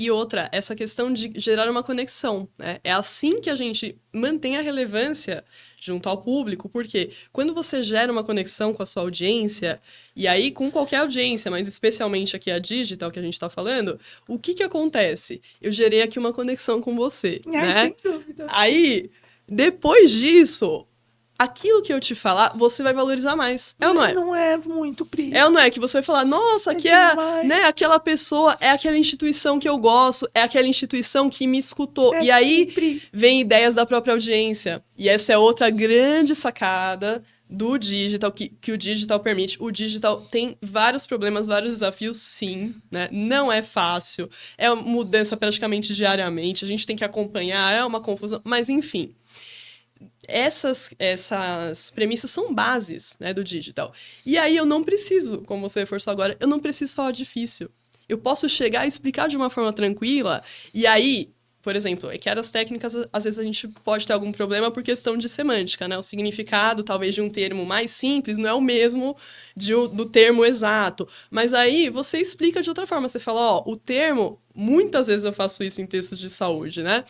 E outra, essa questão de gerar uma conexão, né? É assim que a gente mantém a relevância junto ao público, porque quando você gera uma conexão com a sua audiência, e aí com qualquer audiência, mas especialmente aqui a digital que a gente está falando, o que que acontece? Eu gerei aqui uma conexão com você, né? Sem dúvida. Aí, depois disso, aquilo que eu te falar, você vai valorizar mais. É ou não é? Não é muito, Pri. É ou não é que você vai falar, nossa, aqui é, né, aquela pessoa, é aquela instituição que eu gosto, é aquela instituição que me escutou. E aí sempre. vem ideias da própria audiência. E essa é outra grande sacada do digital, que o digital permite. O digital tem vários problemas, vários desafios, sim, né? Não é fácil, é uma mudança praticamente diariamente, a gente tem que acompanhar, é uma confusão, mas enfim. Essas premissas são bases, né, do digital. E aí eu não preciso, como você reforçou agora, eu não preciso falar difícil. Eu posso chegar e explicar de uma forma tranquila, e aí, por exemplo, é que as técnicas, às vezes a gente pode ter algum problema por questão de semântica, né? O significado, talvez, de um termo mais simples não é o mesmo do termo exato. Mas aí você explica de outra forma. Você fala, ó, o termo, muitas vezes eu faço isso em textos de saúde, né?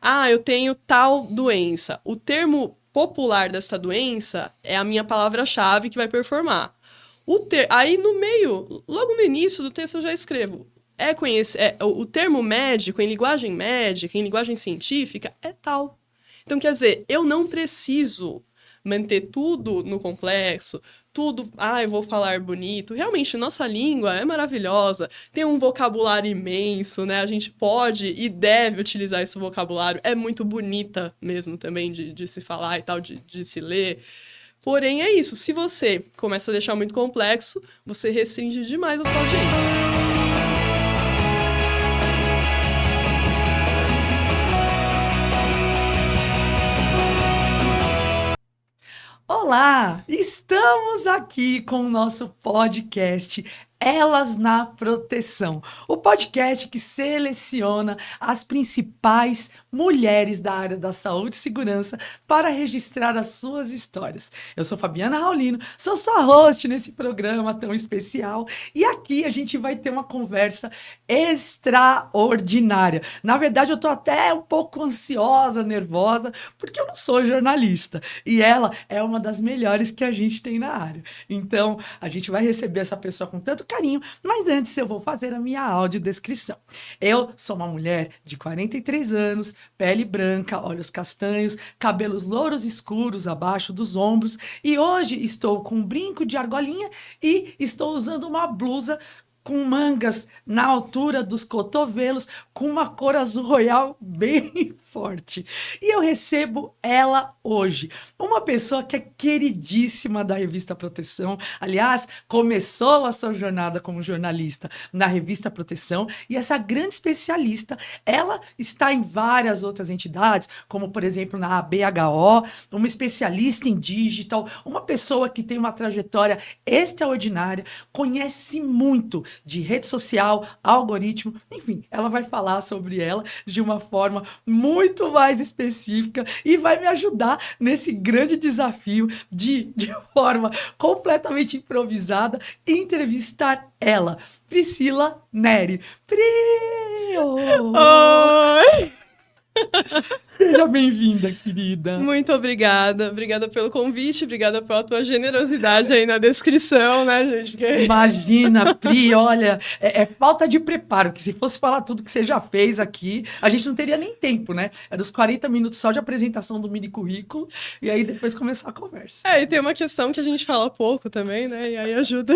Ah, eu tenho tal doença. O termo popular dessa doença é a minha palavra-chave que vai performar. Aí no meio, logo no início do texto eu já escrevo. O termo médico, em linguagem médica, em linguagem científica, é tal. Então, quer dizer, eu não preciso manter tudo no complexo, tudo, eu vou falar bonito. Realmente, nossa língua é maravilhosa, tem um vocabulário imenso, né? A gente pode e deve utilizar esse vocabulário. É muito bonita mesmo também de se falar e tal, de se ler. Porém, é isso. Se você começa a deixar muito complexo, você restringe demais a sua audiência. Olá, estamos aqui com o nosso podcast Elas na Proteção, o podcast que seleciona as principais mulheres da área da saúde e segurança para registrar as suas histórias. Eu sou Fabiana Raulino, sou sua host nesse programa tão especial e aqui a gente vai ter uma conversa extraordinária. Na verdade, eu tô até um pouco ansiosa, nervosa, porque eu não sou jornalista e ela é uma das melhores que a gente tem na área. Então, a gente vai receber essa pessoa com tanto carinho, mas antes eu vou fazer a minha audiodescrição. Eu sou uma mulher de 43 anos, pele branca, olhos castanhos, cabelos louros escuros abaixo dos ombros e hoje estou com um brinco de argolinha e estou usando uma blusa com mangas na altura dos cotovelos, com uma cor azul royal bem forte. E eu recebo ela hoje, uma pessoa que é queridíssima da revista Proteção. Aliás, começou a sua jornada como jornalista na revista Proteção e essa grande especialista, ela está em várias outras entidades, como por exemplo na ABHO, uma especialista em digital, uma pessoa que tem uma trajetória extraordinária, conhece muito de rede social, algoritmo, enfim, ela vai falar sobre ela de uma forma muito mais específica e vai me ajudar nesse grande desafio de forma completamente improvisada, entrevistar ela, Priscila Neri. Pri! Oi! Seja bem-vinda, querida. Muito obrigada. Obrigada pelo convite, obrigada pela tua generosidade aí na descrição, né, gente? Porque... Imagina, Pri, olha, é falta de preparo, que se fosse falar tudo que você já fez aqui, a gente não teria nem tempo, né? Era os 40 minutos só de apresentação do mini currículo, e aí depois começar a conversa. E tem uma questão que a gente fala pouco também, né? E aí ajuda.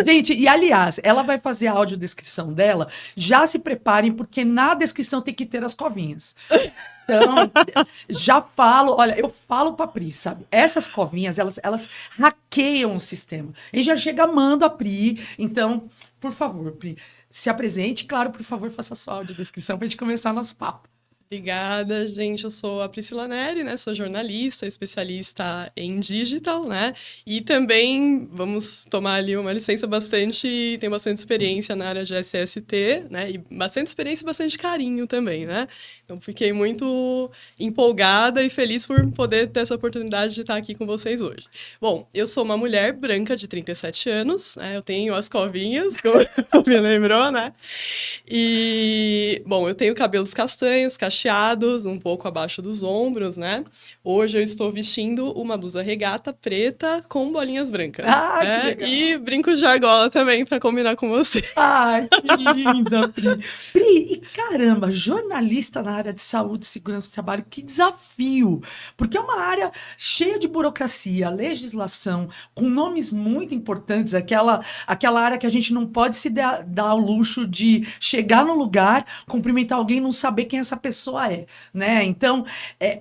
Gente, e aliás, ela vai fazer a audiodescrição dela, já se preparem, porque na descrição tem que ter as covinhas. Então, já falo, olha, eu falo pra Pri, sabe? Essas covinhas, elas hackeiam o sistema. E já chega amando a Pri. Então, por favor, Pri, se apresente. Claro, por favor, faça a sua audiodescrição pra gente começar nosso papo. Obrigada, gente. Eu sou a Priscila Neri, né? Sou jornalista, especialista em digital, né? E também vamos tomar ali uma licença bastante, tenho bastante experiência na área de SST, né? E bastante experiência e bastante carinho também, né? Então fiquei muito empolgada e feliz por poder ter essa oportunidade de estar aqui com vocês hoje. Bom, eu sou uma mulher branca de 37 anos, né? Eu tenho as covinhas, como me lembrou, né? E, bom, eu tenho cabelos castanhos, cacheados, um pouco abaixo dos ombros, né? Hoje eu estou vestindo uma blusa regata preta com bolinhas brancas, Ah, que né? legal. E brincos de argola também para combinar com você. Ai, que linda, Pri. Pri, e caramba, jornalista na área de saúde e segurança do trabalho, que desafio! Porque é uma área cheia de burocracia, legislação, com nomes muito importantes, aquela área que a gente não pode se dar ao luxo de chegar no lugar, cumprimentar alguém e não saber quem essa pessoa é, né? Então,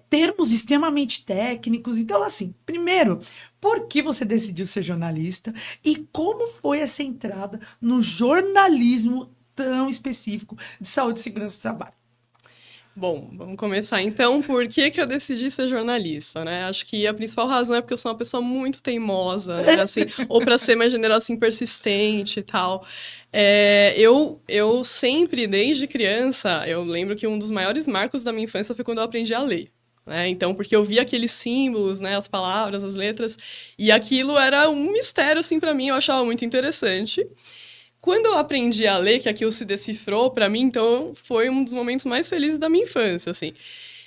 termos extremamente técnicos. Então, assim, primeiro, por que você decidiu ser jornalista e como foi essa entrada no jornalismo tão específico de saúde e segurança do trabalho? Bom, vamos começar então. Por que que eu decidi ser jornalista, né? Acho que a principal razão é porque eu sou uma pessoa muito teimosa, né? Assim, ou para ser mais general, assim, persistente e tal. Eu sempre, desde criança, eu lembro que um dos maiores marcos da minha infância foi quando eu aprendi a ler. Né? Então, porque eu via aqueles símbolos, né, as palavras, as letras, e aquilo era um mistério, assim, para mim, eu achava muito interessante. Quando eu aprendi a ler, que aquilo se decifrou para mim, então foi um dos momentos mais felizes da minha infância, assim.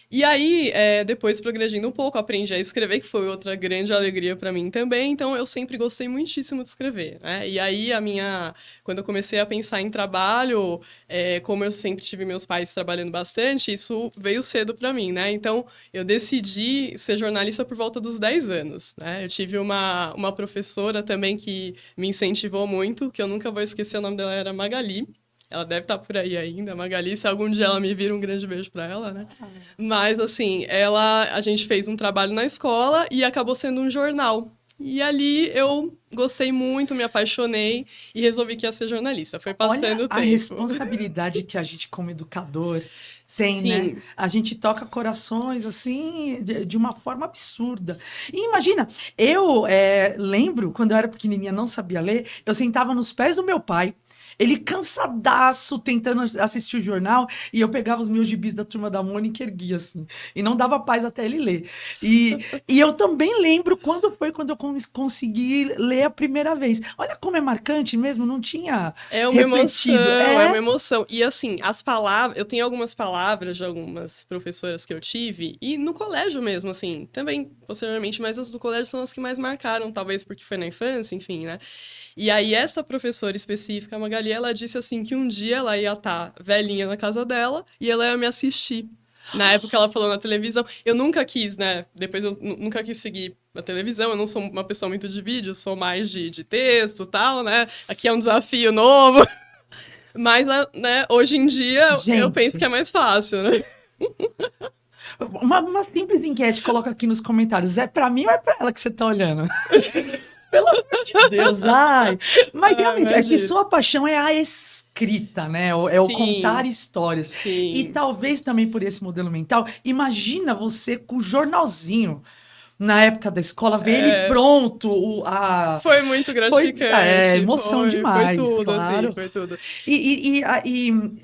E aí, depois progredindo um pouco, aprendi a escrever, que foi outra grande alegria para mim também. Então, eu sempre gostei muitíssimo de escrever, né? E aí, quando eu comecei a pensar em trabalho, como eu sempre tive meus pais trabalhando bastante, isso veio cedo para mim, né? Então, eu decidi ser jornalista por volta dos 10 anos, né? Eu tive uma professora também que me incentivou muito, que eu nunca vou esquecer, o nome dela era Magali. Ela deve estar por aí ainda, Magali. Se algum dia ela me vira, um grande beijo para ela, né? Mas, assim, a gente fez um trabalho na escola e acabou sendo um jornal. E ali eu gostei muito, me apaixonei e resolvi que ia ser jornalista. Foi Olha passando o a tempo. responsabilidade que a gente, como educador, tem, né? Sim, A gente toca corações assim de uma forma absurda. E imagina, eu lembro quando eu era pequenininha, não sabia ler, eu sentava nos pés do meu pai. Ele cansadaço, tentando assistir o jornal, e eu pegava os meus gibis da Turma da Mônica e erguia, assim. E não dava paz até ele ler. E eu também lembro quando eu consegui ler a primeira vez. Olha como é marcante mesmo, não tinha é uma refletido. emoção, é uma É, emoção. E assim, as palavras, eu tenho algumas palavras de algumas professoras que eu tive, e no colégio mesmo, assim, também posteriormente, mas as do colégio são as que mais marcaram, talvez porque foi na infância, enfim, né? E aí, essa professora específica, a Magali, ela disse assim que um dia ela ia estar velhinha na casa dela e ela ia me assistir. Na época ela falou na televisão. Eu nunca quis, né? Depois eu nunca quis seguir a televisão. Eu não sou uma pessoa muito de vídeo, sou mais de texto e tal, né? Aqui é um desafio novo. Mas, né, hoje em dia eu penso que gente, é mais fácil, né? uma simples enquete, coloca aqui nos comentários. É pra mim ou é pra ela que você tá olhando? Pelo amor de Deus, ai. Mas Ah, realmente, é que imagina. sua paixão é a escrita, né? É o contar Sim, histórias. E sim. talvez também por esse modelo mental, imagina você com o jornalzinho na época da escola, ver ele É, pronto, foi muito foi gratificante. emoção Foi demais, tudo, assim, claro. foi tudo. E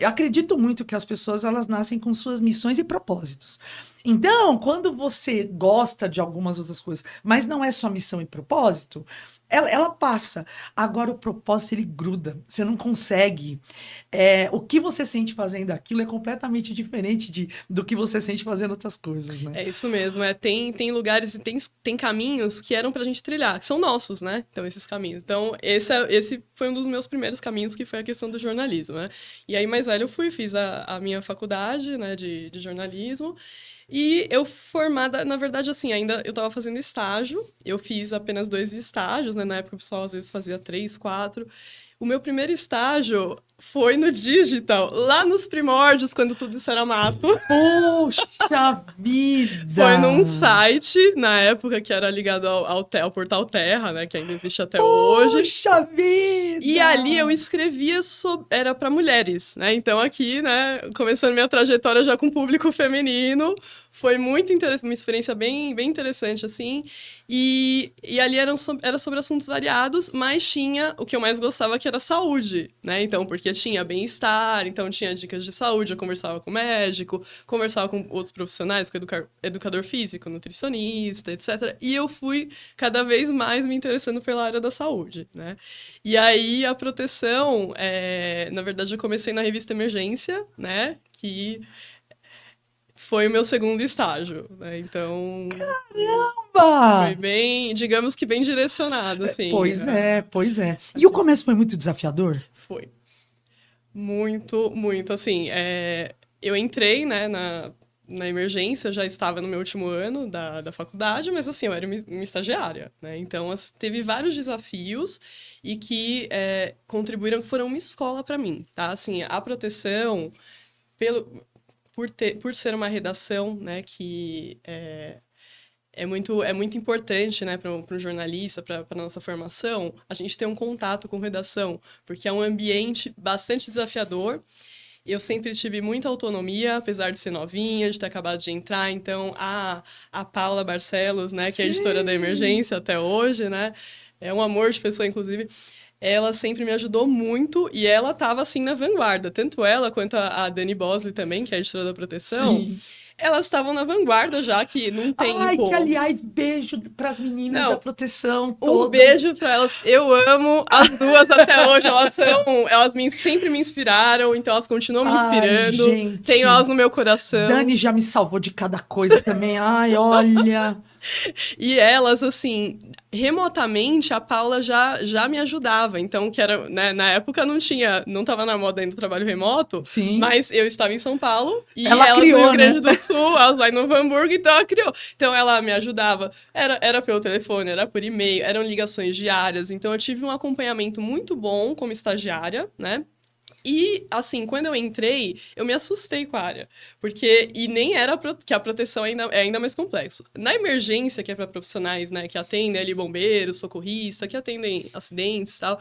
acredito muito que as pessoas elas nascem com suas missões e propósitos. Então, quando você gosta de algumas outras coisas, mas não é sua missão e propósito, ela passa. Agora, o propósito, ele gruda. Você não consegue. O que você sente fazendo aquilo é completamente diferente do que você sente fazendo outras coisas, né? É isso mesmo, tem lugares e tem caminhos que eram pra gente trilhar, que são nossos, né? Então, esses caminhos. Então, esse foi um dos meus primeiros caminhos, que foi a questão do jornalismo, né? E aí, mais velho, eu fiz a minha faculdade, né, de jornalismo, e eu formada, na verdade, assim, ainda eu tava fazendo estágio, eu fiz apenas 2 estágios, né? Na época o pessoal às vezes fazia 3, 4. O meu primeiro estágio foi no digital, lá nos primórdios, quando tudo isso era mato. Poxa vida! Foi num site, na época, que era ligado ao Portal Terra, né? Que ainda existe até hoje. Poxa vida! E ali eu escrevia era para mulheres, né? Então aqui, né, começando minha trajetória já com público feminino, foi muito interessante, uma experiência bem, bem interessante, assim. E ali era sobre assuntos variados, mas tinha o que eu mais gostava, que era saúde, né? Então, porque tinha bem-estar, então tinha dicas de saúde, eu conversava com o médico, conversava com outros profissionais, com educador físico, nutricionista, etc. E eu fui cada vez mais me interessando pela área da saúde, né? E aí a proteção, na verdade, eu comecei na revista Emergência, né? Que foi o meu segundo estágio, né? Então, foi bem, digamos que bem direcionado, assim. Pois é, pois é. E o começo foi muito desafiador? Foi. Muito, muito. Assim, eu entrei, né, na emergência, já estava no meu último ano da faculdade, mas assim, eu era uma estagiária, né? Então, teve vários desafios e que contribuíram, que foram uma escola para mim, tá? Assim, a proteção, por ser uma redação, né, que é muito importante, né, para um jornalista, para a nossa formação, a gente ter um contato com redação, porque é um ambiente bastante desafiador. Eu sempre tive muita autonomia, apesar de ser novinha, de ter acabado de entrar. Então, a Paula Barcelos, né, que é a editora da Emergência até hoje, né, é um amor de pessoa, inclusive. Ela sempre me ajudou muito e ela estava, assim, na vanguarda. Tanto ela quanto a Dani Bosley também, que é a editora da Proteção. Sim. Elas estavam na vanguarda já, que num tempo... Ai, que aliás, beijo para as meninas da Proteção, todas. Um beijo para elas. Eu amo as duas até hoje. Elas sempre me inspiraram, então elas continuam me inspirando. Ai, gente. Tenho elas no meu coração. Dani já me salvou de cada coisa também. Ai, olha... E elas, assim, remotamente, a Paula já me ajudava. Então, que era, né, na época não tava na moda ainda o trabalho remoto. Sim. Mas eu estava em São Paulo e ela elas criou, no Rio Grande né? do Sul, elas lá em Novo Hamburgo, então ela criou. Então, ela me ajudava. Era pelo telefone, era por e-mail, eram ligações diárias. Então, eu tive um acompanhamento muito bom como estagiária, né? E, assim, quando eu entrei, eu me assustei com a área. E nem era que a proteção é ainda mais complexo. Na emergência, que é para profissionais, né, que atendem ali bombeiros, socorristas, que atendem acidentes e tal,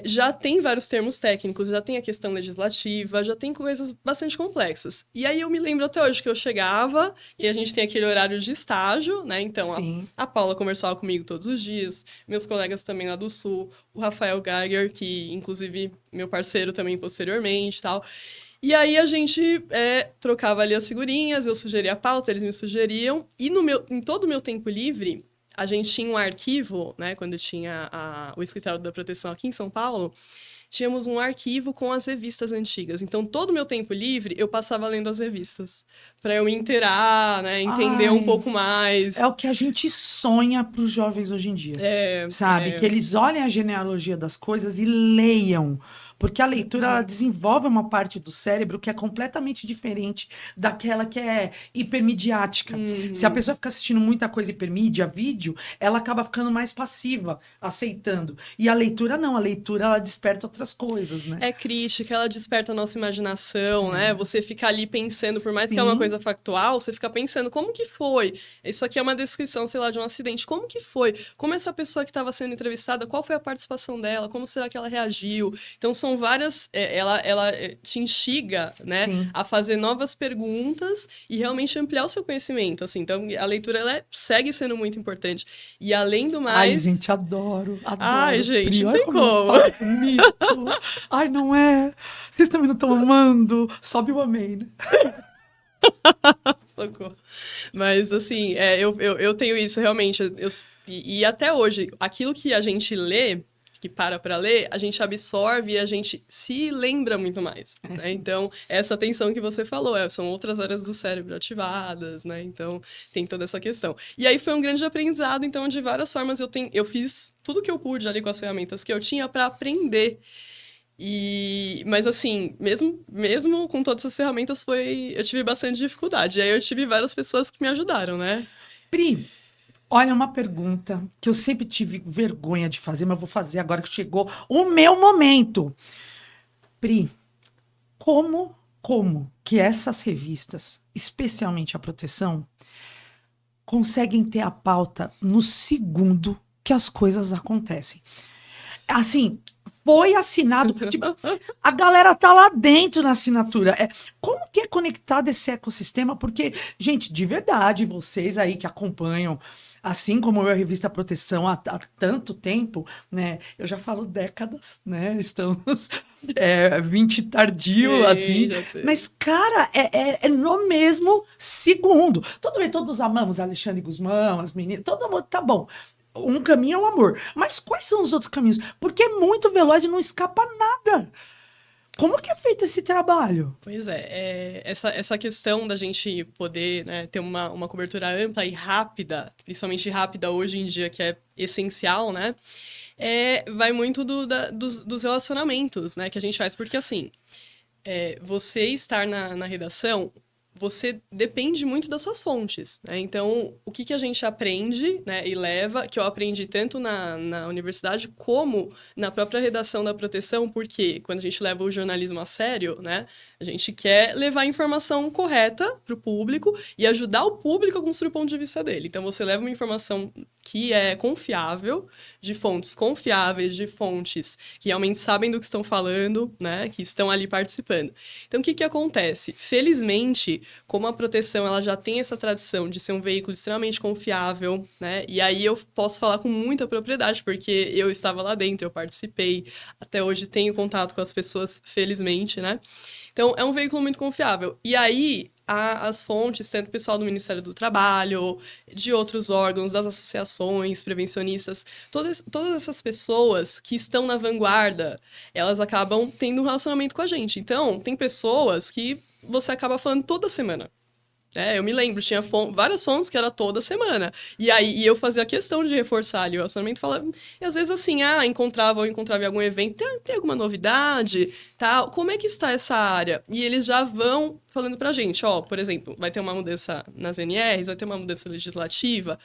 já tem vários termos técnicos, já tem a questão legislativa, já tem coisas bastante complexas. E aí eu me lembro até hoje que eu chegava e a gente tem aquele horário de estágio, né? Então, a Paula conversava comigo todos os dias, meus colegas também lá do Sul, o Rafael Geiger, que inclusive meu parceiro também posteriormente e tal. E aí a gente trocava ali as figurinhas, eu sugeria a pauta, eles me sugeriam. E em todo o meu tempo livre, a gente tinha um arquivo, né? Quando tinha o escritório da proteção aqui em São Paulo, tínhamos um arquivo com as revistas antigas. Então, todo o meu tempo livre, eu passava lendo as revistas. Para eu me inteirar, né? Entender um pouco mais. É o que a gente sonha para os jovens hoje em dia. Sabe? Que eles olhem a genealogia das coisas e leiam. Porque a leitura, ela desenvolve uma parte do cérebro que é completamente diferente daquela que é hipermediática. Se a pessoa fica assistindo muita coisa hipermídia, vídeo, ela acaba ficando mais passiva, aceitando. E a leitura não. A leitura, ela desperta outras coisas, né? É crítica, ela desperta a nossa imaginação, né? Você fica ali pensando, por mais que é uma coisa factual, você fica pensando, como que foi? Isso aqui é uma descrição, sei lá, de um acidente. Como que foi? Como essa pessoa que estava sendo entrevistada, qual foi a participação dela? Como será que ela reagiu? Então, são várias... ela te instiga, né? A fazer novas perguntas e realmente ampliar o seu conhecimento, assim. Então, a leitura, ela segue sendo muito importante. E, além do mais... Ai, gente, adoro. Ai, gente, não tem como. Ai, não é? Vocês também não estão amando? Sobe o amém, né? Socorro. Mas, assim, eu tenho isso, realmente. E até hoje, aquilo que a gente lê, que para ler, a gente absorve e a gente se lembra muito mais. Né? Então, essa atenção que você falou, são outras áreas do cérebro ativadas, né? Então, tem toda essa questão. E aí foi um grande aprendizado, então, de várias formas eu fiz tudo que eu pude ali com as ferramentas que eu tinha para aprender. Mas, assim, mesmo com todas essas ferramentas, eu tive bastante dificuldade. E aí eu tive várias pessoas que me ajudaram, né? Pri, Olha, uma pergunta que eu sempre tive vergonha de fazer, mas vou fazer agora que chegou o meu momento. Pri, como que essas revistas, especialmente a Proteção, conseguem ter a pauta no segundo que as coisas acontecem? Assim, foi assinado, tipo, a galera tá lá dentro na assinatura. Como que é conectado esse ecossistema? Porque, gente, de verdade, vocês aí que acompanham, assim como eu, a revista Proteção há tanto tempo, né? Eu já falo décadas, né? Estamos 20 tardio, assim. Já teve. Mas, cara, é no mesmo segundo. Tudo bem, todos amamos Alexandre Guzmão, as meninas, todo mundo, tá bom. Um caminho é o amor. Mas quais são os outros caminhos? Porque é muito veloz e não escapa nada. Como que é feito esse trabalho? Pois essa questão da gente poder, né, ter uma cobertura ampla e rápida, principalmente rápida hoje em dia, que é essencial, né, vai muito dos relacionamentos, né, que a gente faz. Porque, assim, você estar na redação, você depende muito das suas fontes, né? Então, o que a gente aprende, né, e leva, que eu aprendi tanto na universidade como na própria redação da Proteção, porque quando a gente leva o jornalismo a sério, né, a gente quer levar a informação correta para o público e ajudar o público a construir o ponto de vista dele. Então, você leva uma informação que é confiável, de fontes confiáveis, de fontes que realmente sabem do que estão falando, né, que estão ali participando. Então, o que acontece? Felizmente, como a Proteção ela já tem essa tradição de ser um veículo extremamente confiável, né, e aí eu posso falar com muita propriedade, porque eu estava lá dentro, eu participei, até hoje tenho contato com as pessoas, felizmente, né. Então, é um veículo muito confiável. E aí, as fontes, tanto o pessoal do Ministério do Trabalho, de outros órgãos, das associações prevencionistas, todas essas pessoas que estão na vanguarda, elas acabam tendo um relacionamento com a gente. Então, tem pessoas que você acaba falando toda semana. Eu me lembro, tinha várias fontes que era toda semana. E eu fazia questão de reforçar ali o relacionamento, falava, e às vezes assim, encontrava em algum evento, tem alguma novidade, tal, como é que está essa área? E eles já vão falando pra gente, por exemplo, vai ter uma mudança nas NRs, vai ter uma mudança legislativa,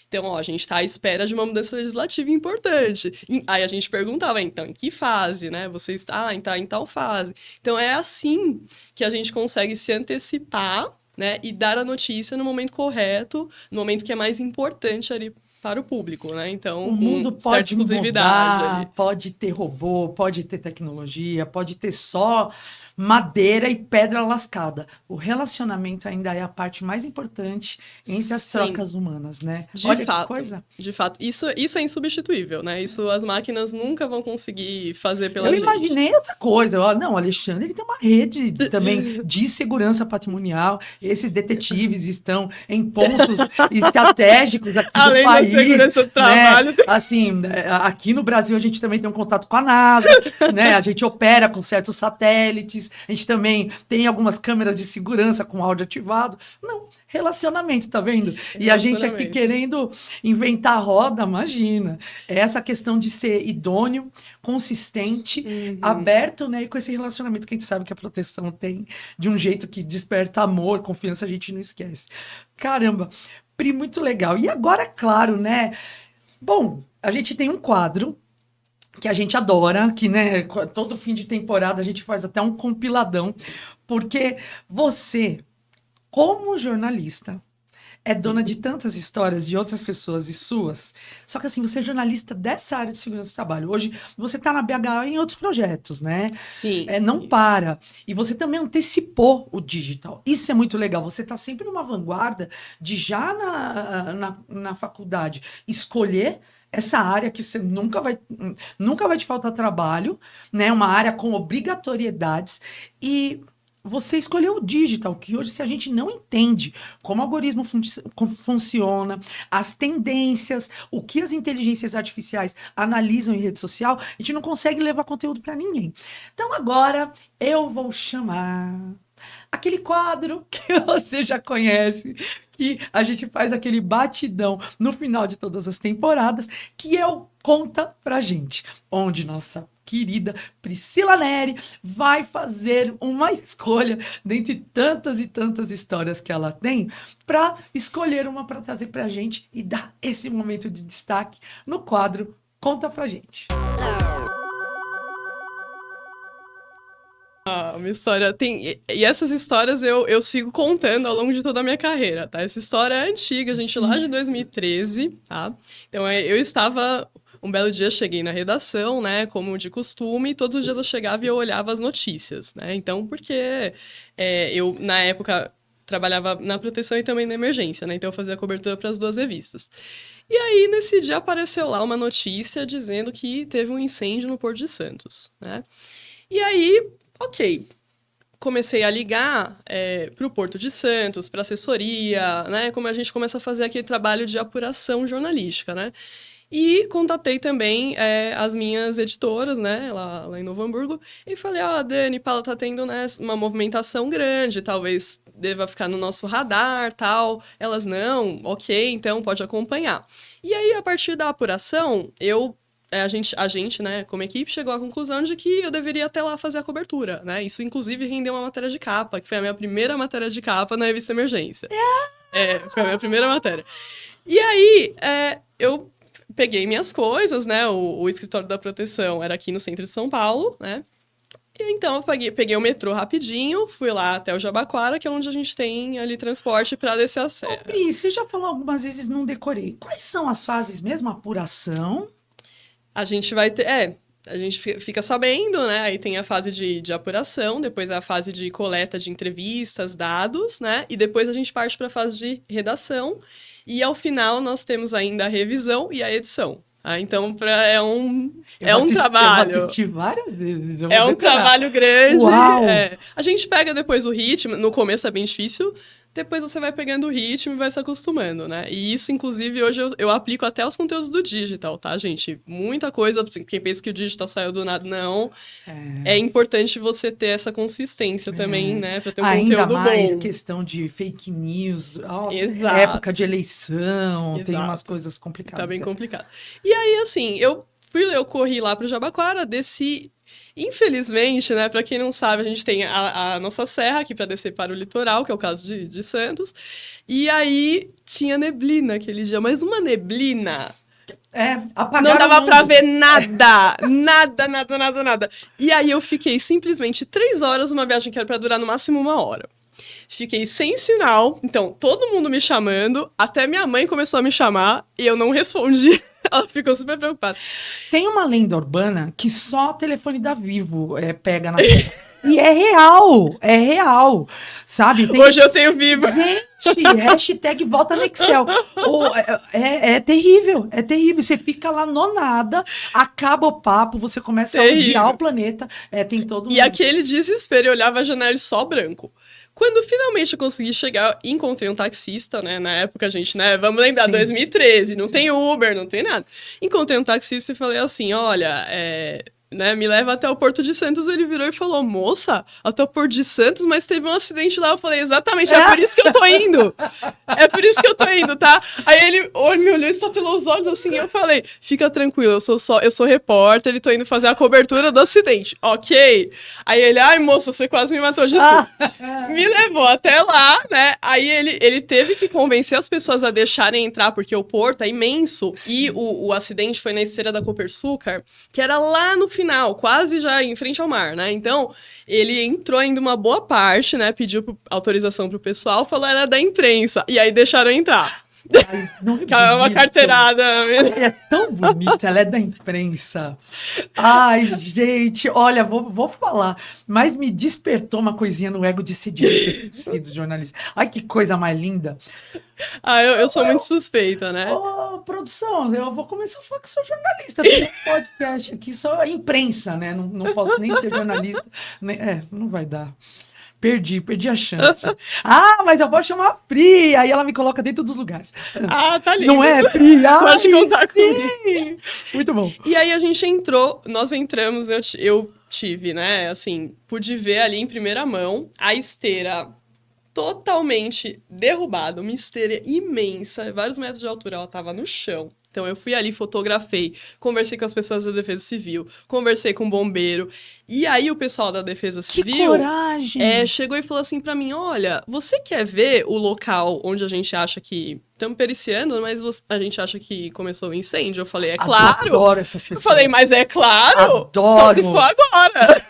então, a gente está à espera de uma mudança legislativa importante. E aí a gente perguntava, então, em que fase, né? Você está em tal fase. Então, é assim que a gente consegue se antecipar, né, e dar a notícia no momento correto, no momento que é mais importante ali para o público, né? Então, O mundo com certa pode exclusividade ali. mudar, pode ter robô, pode ter tecnologia, pode ter só madeira e pedra lascada. O relacionamento ainda é a parte mais importante entre as Sim, trocas humanas, né? de Olha que fato. coisa. De fato. Isso é insubstituível, né? Isso as máquinas nunca vão conseguir fazer pela Eu gente. imaginei outra coisa. Não, o Alexandre ele tem uma rede também de segurança patrimonial. Esses detetives estão em pontos estratégicos aqui Além do da país. segurança do trabalho, Né? Assim, aqui no Brasil a gente também tem um contato com a NASA, né? A gente opera com certos satélites, a gente também tem algumas câmeras de segurança com áudio ativado. Não, relacionamento, tá vendo? E a gente aqui Relacionamento. querendo inventar a roda, imagina. É essa questão de ser idôneo, consistente, aberto, né? E com esse relacionamento que a gente sabe que a Proteção tem, de um jeito que desperta amor, confiança, a gente não esquece. Caramba, Pri, muito legal. E agora, claro, né? Bom, a gente tem um quadro que a gente adora, que, né, todo fim de temporada a gente faz até um compiladão, porque você, como jornalista, é dona de tantas histórias de outras pessoas e suas. Só que assim, você é jornalista dessa área de segurança do trabalho. Hoje você está na BH em outros projetos, né? Sim, Não isso. para. E você também antecipou o digital. Isso é muito legal. Você está sempre numa vanguarda de já na faculdade escolher essa área que você nunca vai te faltar trabalho, né? Uma área com obrigatoriedades e você escolheu o digital, que hoje, se a gente não entende como o algoritmo funciona, as tendências, o que as inteligências artificiais analisam em rede social, a gente não consegue levar conteúdo para ninguém. Então, agora eu vou chamar aquele quadro que você já conhece, que a gente faz aquele batidão no final de todas as temporadas, que é o Conta Pra Gente, onde nossa querida Priscila Neri vai fazer uma escolha dentre tantas e tantas histórias que ela tem, para escolher uma para trazer pra gente e dar esse momento de destaque no quadro Conta Pra Gente. Uma história tem. E essas histórias eu sigo contando ao longo de toda a minha carreira, tá? Essa história é antiga, gente, lá de 2013, tá? Então eu estava. Um belo dia cheguei na redação, né? Como de costume, e todos os dias eu chegava e eu olhava as notícias, né? Então, porque eu, na época, trabalhava na proteção e também na emergência, né? Então eu fazia cobertura para as duas revistas. E aí, nesse dia, apareceu lá uma notícia dizendo que teve um incêndio no Porto de Santos, né? E aí, ok, comecei a ligar para o Porto de Santos, para assessoria, né? Como a gente começa a fazer aquele trabalho de apuração jornalística, né? E contatei também as minhas editoras, né, lá em Novo Hamburgo, e falei, Dani, Paula, tá tendo, né, uma movimentação grande, talvez deva ficar no nosso radar, tal. Elas, não, ok, então pode acompanhar. E aí, a partir da apuração, a gente, né, como equipe, chegou à conclusão de que eu deveria até lá fazer a cobertura, né? Isso, inclusive, rendeu uma matéria de capa, que foi a minha primeira matéria de capa na revista Emergência. Foi a minha primeira matéria. E aí, eu peguei minhas coisas, né? O escritório da proteção era aqui no centro de São Paulo, né? E então eu peguei o metrô rapidinho, fui lá até o Jabaquara, que é onde a gente tem ali transporte para descer a serra. Pri, você já falou algumas vezes, não decorei. Quais são as fases mesmo? Apuração? A gente vai ter. A gente fica sabendo, né? Aí tem a fase de apuração, depois a fase de coleta de entrevistas, dados, né? E depois a gente parte para a fase de redação. E ao final nós temos ainda a revisão e a edição. Então é um trabalho. Eu assisti várias vezes. É um trabalho grande. Uau! A gente pega depois o ritmo. No começo é bem difícil. Depois você vai pegando o ritmo e vai se acostumando, né? E isso, inclusive, hoje eu aplico até os conteúdos do digital, tá, gente? Muita coisa, quem pensa que o digital saiu do nada, não. É importante você ter essa consistência também, né? Pra ter um ainda conteúdo mais bom. Questão de fake news, Exato. época de eleição, tem Exato. umas coisas complicadas. Tá bem complicado. E aí, assim, eu corri lá pro Jabaquara, desci. Infelizmente, né, para quem não sabe, a gente tem a nossa serra aqui para descer para o litoral, que é o caso de Santos. E aí tinha neblina aquele dia, mas uma neblina. Apagaram não dava para ver nada. Nada. E aí eu fiquei simplesmente 3 horas, uma viagem que era para durar no máximo 1 hora. Fiquei sem sinal, então todo mundo me chamando, até minha mãe começou a me chamar e eu não respondi. Ela ficou super preocupada. Tem uma lenda urbana que só telefone da Vivo pega na terra. E é real, sabe? Hoje eu tenho Vivo. Gente, hashtag volta Nextel. É terrível. Você fica lá no nada, acaba o papo, você começa a odiar o planeta. Tem todo E aquele desespero, eu olhava a janela e só branco. Quando finalmente eu consegui chegar, encontrei um taxista, né? Na época, gente, né? Vamos lembrar, 2013, não tem Uber, não tem nada. Encontrei um taxista e falei assim, olha, né, me leva até o Porto de Santos. Ele virou e falou, moça, até o Porto de Santos, mas teve um acidente lá. Eu falei, exatamente, é por isso que eu tô indo. É por isso que eu tô indo, tá? Aí ele me olhou e estatelou os olhos assim, e eu falei, fica tranquilo, eu sou repórter e tô indo fazer a cobertura do acidente. Ok. Aí ele, ai, moça, você quase me matou, Jesus. Me levou até lá, né? Aí ele teve que convencer as pessoas a deixarem entrar, porque o porto é imenso. Sim. E o acidente foi na esteira da Copersucar, que era lá no final, quase já em frente ao mar, né? Então, ele entrou ainda uma boa parte, né? Pediu autorização pro pessoal, falou, ela é da imprensa. E aí deixaram entrar. Ai, não é uma carteirada. É tão bonita, ela é da imprensa. Ai, gente, olha, vou falar, mas me despertou uma coisinha no ego de ser divertido jornalista. Ai, que coisa mais linda. Eu sou muito suspeita, né? Produção, eu vou começar a falar que sou jornalista. Tem um podcast aqui, só imprensa, né? Não posso nem ser jornalista. Não vai dar. Perdi a chance. Mas eu vou chamar a Pri, aí ela me coloca dentro dos lugares. Tá lindo. Não é, Pri? Pode contar comigo. Muito bom. E aí nós entramos, eu tive, né? Assim, pude ver ali em primeira mão a esteira totalmente derrubada, uma esteira imensa, vários metros de altura, ela tava no chão. Então eu fui ali, fotografei, conversei com as pessoas da Defesa Civil, conversei com o bombeiro. E aí o pessoal da Defesa Que Civil coragem! chegou e falou assim pra mim: olha, você quer ver o local onde a gente acha que. Estamos periciando, mas a gente acha que começou o incêndio? Eu falei, é claro. Adoro essas pessoas. Eu falei, mas é claro. Adoro. Só se for agora.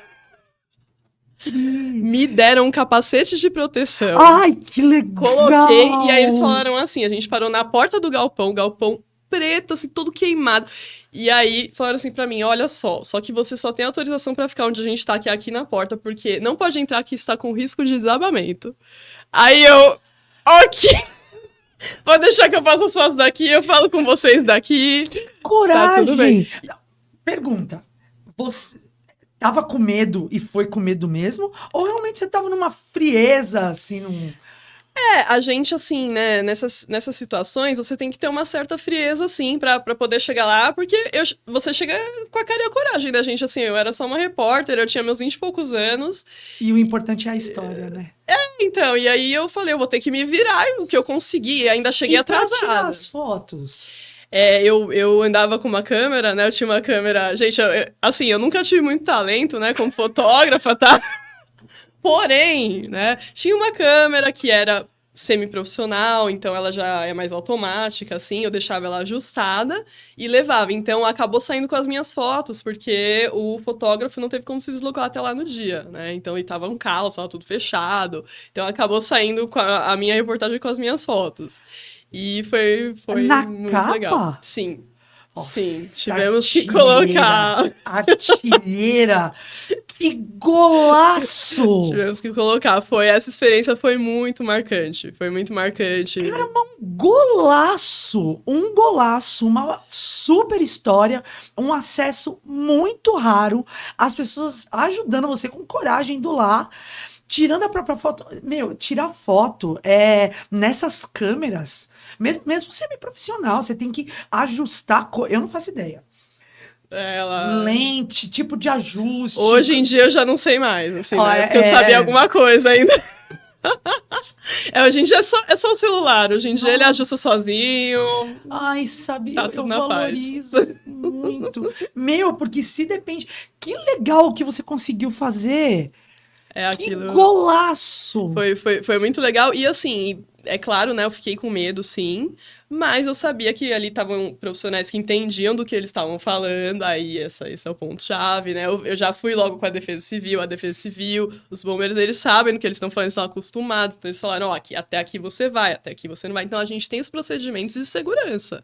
Me deram um capacete de proteção. Ai, que legal! Coloquei, e aí eles falaram assim, a gente parou na porta do galpão preto, assim, todo queimado. E aí falaram assim pra mim, olha só que você só tem autorização pra ficar onde a gente tá, que é aqui na porta, porque não pode entrar aqui, está com risco de desabamento. Aí eu, ok, pode deixar que eu faça as fotos daqui, eu falo com vocês daqui. Coragem! Tá tudo bem. Pergunta, você tava com medo e foi com medo mesmo? Ou realmente você tava numa frieza, assim, A gente, assim, né, nessas situações, você tem que ter uma certa frieza, assim, pra poder chegar lá, porque você chega com a cara e a coragem da gente, assim, eu era só uma repórter, eu tinha meus 20 e poucos anos. E o importante é a história, né? Então, e aí eu falei, eu vou ter que me virar, o que eu consegui, e ainda cheguei E pra tirar atrasada. as fotos? Eu andava com uma câmera, né, eu tinha uma câmera... Gente, assim, eu nunca tive muito talento, né, como fotógrafa, tá? Porém, né, tinha uma câmera que era semi-profissional, então ela já é mais automática, assim, eu deixava ela ajustada e levava. Então, acabou saindo com as minhas fotos, porque o fotógrafo não teve como se deslocar até lá no dia, né? Então, ele tava um caos, tava tudo fechado. Então, acabou saindo com a minha reportagem com as minhas fotos. E foi Na muito capa? legal. Sim. Nossa, Sim, tivemos que artilheira, colocar. Artilheira! Que golaço! Tivemos que colocar. Essa experiência foi muito marcante. Foi muito marcante. Golaço! Um golaço, uma super história, um acesso muito raro, as pessoas ajudando você com coragem do lá. Tirando a própria foto. Meu, tirar foto nessas câmeras, mesmo semi-profissional, você tem que ajustar. Eu não faço ideia. Lente, tipo de ajuste. Hoje em dia eu já não sei mais, assim, né? Porque eu é. sabia alguma coisa ainda. Hoje em dia é só o celular. Hoje em dia ele ajusta sozinho. Ai, sabe, Tá eu tudo na valorizo muito. Meu, porque se depende. Que legal que você conseguiu fazer. Que golaço! Foi muito legal. E assim, é claro, né? Eu fiquei com medo, sim. Mas eu sabia que ali estavam profissionais que entendiam do que eles estavam falando. Aí esse é o ponto-chave, né? Eu já fui logo com a Defesa Civil, os bombeiros, eles sabem do que eles estão falando, estão acostumados. Então eles falaram, ó, até aqui você vai, até aqui você não vai. Então a gente tem os procedimentos de segurança.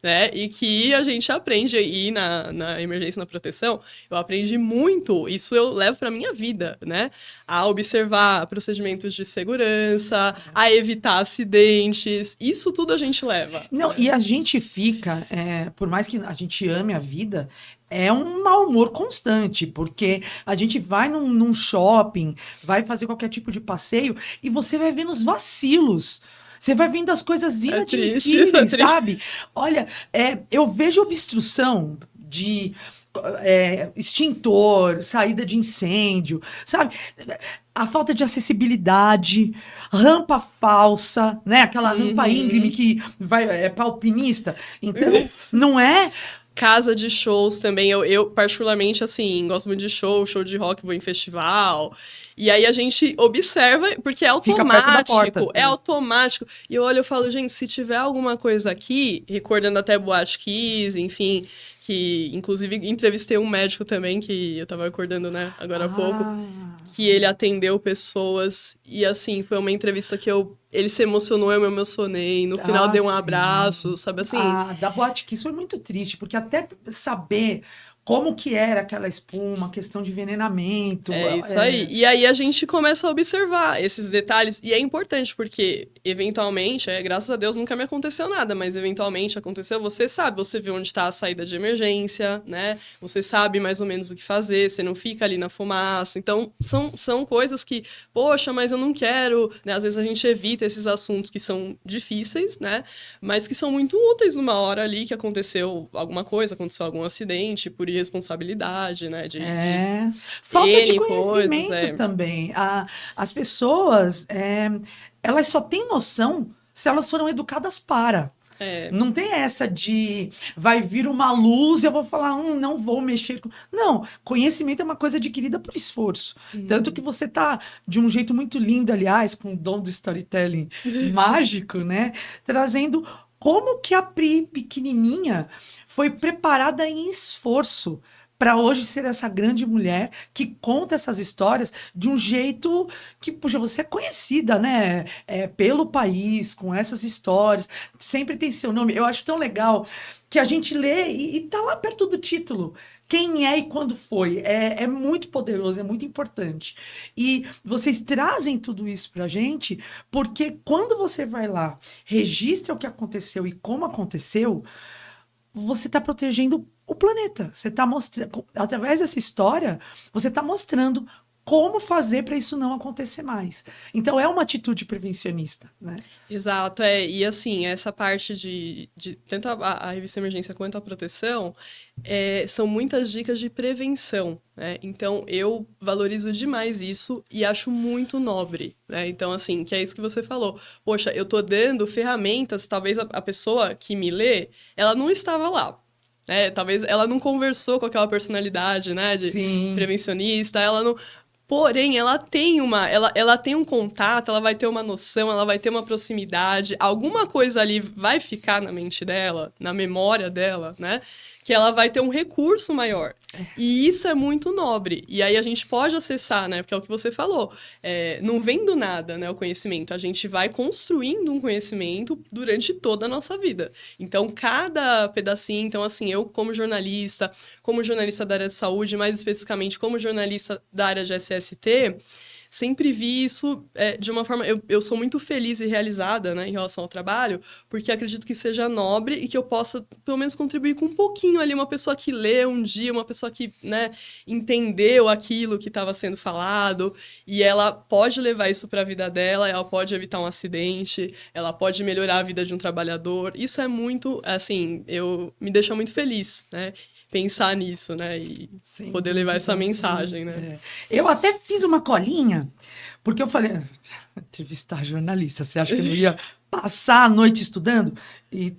Né? E que a gente aprende aí na emergência, na proteção, eu aprendi muito, isso eu levo para minha vida, né? A observar procedimentos de segurança, a evitar acidentes, isso tudo a gente leva. Não, né? e a gente fica, por mais que a gente ame a vida, é um mau humor constante, porque a gente vai num shopping, vai fazer qualquer tipo de passeio, e você vai vendo os vacilos. Você vai vendo as coisas inadmissíveis, sabe? Olha, eu vejo obstrução de extintor, saída de incêndio, sabe? A falta de acessibilidade, rampa falsa, né? Aquela rampa íngreme que vai para alpinista. Então, não é... Casa de shows também, eu particularmente, assim, gosto muito de show de rock, vou em festival. E aí a gente observa, porque é automático, automático. E eu olho e falo, gente, se tiver alguma coisa aqui, recordando até Boate Kiss, enfim, que inclusive entrevistei um médico também, que eu tava recordando, né, agora há pouco, que ele atendeu pessoas, e assim, foi uma entrevista que ele se emocionou, eu me emocionei, no final deu um abraço, sabe assim? Da Boate Kiss foi muito triste, porque até saber como que era aquela espuma, questão de envenenamento. É isso aí. E aí a gente começa a observar esses detalhes. E é importante, porque, eventualmente, graças a Deus nunca me aconteceu nada, mas eventualmente aconteceu, você sabe, você vê onde está a saída de emergência, né? Você sabe mais ou menos o que fazer, você não fica ali na fumaça. Então, são coisas que, poxa, mas eu não quero, né? Às vezes a gente evita esses assuntos que são difíceis, né? Mas que são muito úteis numa hora ali que aconteceu alguma coisa, aconteceu algum acidente, por responsabilidade, né? Falta de N conhecimento coisas, também. As pessoas, elas só têm noção se elas foram educadas para. Não tem essa de vai vir uma luz e eu vou falar, não vou mexer com. Não, conhecimento é uma coisa adquirida por esforço. Tanto que você tá de um jeito muito lindo, aliás, com o dom do storytelling mágico, né? Trazendo como que a Pri pequenininha foi preparada em esforço para hoje ser essa grande mulher que conta essas histórias de um jeito que, puxa, você é conhecida, né? Pelo país, com essas histórias, sempre tem seu nome. Eu acho tão legal que a gente lê e tá lá perto do título. Quem é e quando foi. É muito poderoso, é muito importante. E vocês trazem tudo isso pra gente, porque quando você vai lá, registra o que aconteceu e como aconteceu, você está protegendo o planeta. Você está mostrando, através dessa história, você está mostrando como fazer para isso não acontecer mais. Então, é uma atitude prevencionista, né? Exato, e assim, essa parte de tanto a revista Emergência quanto a proteção, são muitas dicas de prevenção, né? Então, eu valorizo demais isso e acho muito nobre, né? Então, assim, que é isso que você falou. Poxa, eu tô dando ferramentas, talvez a pessoa que me lê, ela não estava lá, né? Talvez ela não conversou com aquela personalidade, né, de Sim. prevencionista, ela não... Porém, ela tem um contato, ela vai ter uma noção, ela vai ter uma proximidade, alguma coisa ali vai ficar na mente dela, na memória dela, né? Que ela vai ter um recurso maior. E isso é muito nobre. E aí a gente pode acessar, né? Porque é o que você falou. Não vem do nada, né? O conhecimento. A gente vai construindo um conhecimento durante toda a nossa vida. Então, cada pedacinho... Então, assim, eu como jornalista da área de saúde, mais especificamente como jornalista da área de SST, sempre vi isso de uma forma... Eu sou muito feliz e realizada, né, em relação ao trabalho, porque acredito que seja nobre e que eu possa, pelo menos, contribuir com um pouquinho ali, uma pessoa que lê um dia, uma pessoa que, né, entendeu aquilo que estava sendo falado, e ela pode levar isso para a vida dela, ela pode evitar um acidente, ela pode melhorar a vida de um trabalhador. Isso é muito, assim, me deixa muito feliz, né? Pensar nisso, né? E Sem poder levar essa dúvida. mensagem, né? Eu até fiz uma colinha, porque eu falei, entrevistar jornalista, você acha que eu não ia passar a noite estudando? E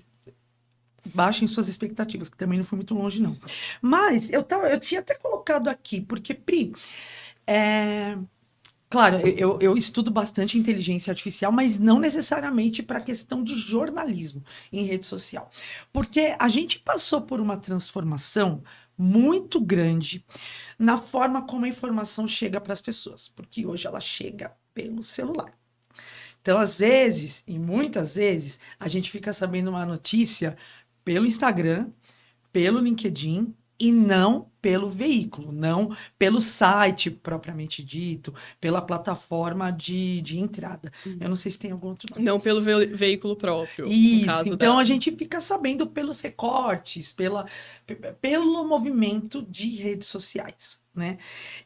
baixem suas expectativas, que também não foi muito longe, não. Mas eu tinha até colocado aqui, porque, Pri, claro, eu estudo bastante inteligência artificial, mas não necessariamente para a questão de jornalismo em rede social. Porque a gente passou por uma transformação muito grande na forma como a informação chega para as pessoas. Porque hoje ela chega pelo celular. Então, às vezes, e muitas vezes, a gente fica sabendo uma notícia pelo Instagram, pelo LinkedIn e não pelo veículo, não pelo site propriamente dito, pela plataforma de entrada. Eu não sei se tem algum outro nome. Não pelo veículo próprio, no Isso, caso então da... a gente fica sabendo pelos recortes, pelo movimento de redes sociais, né?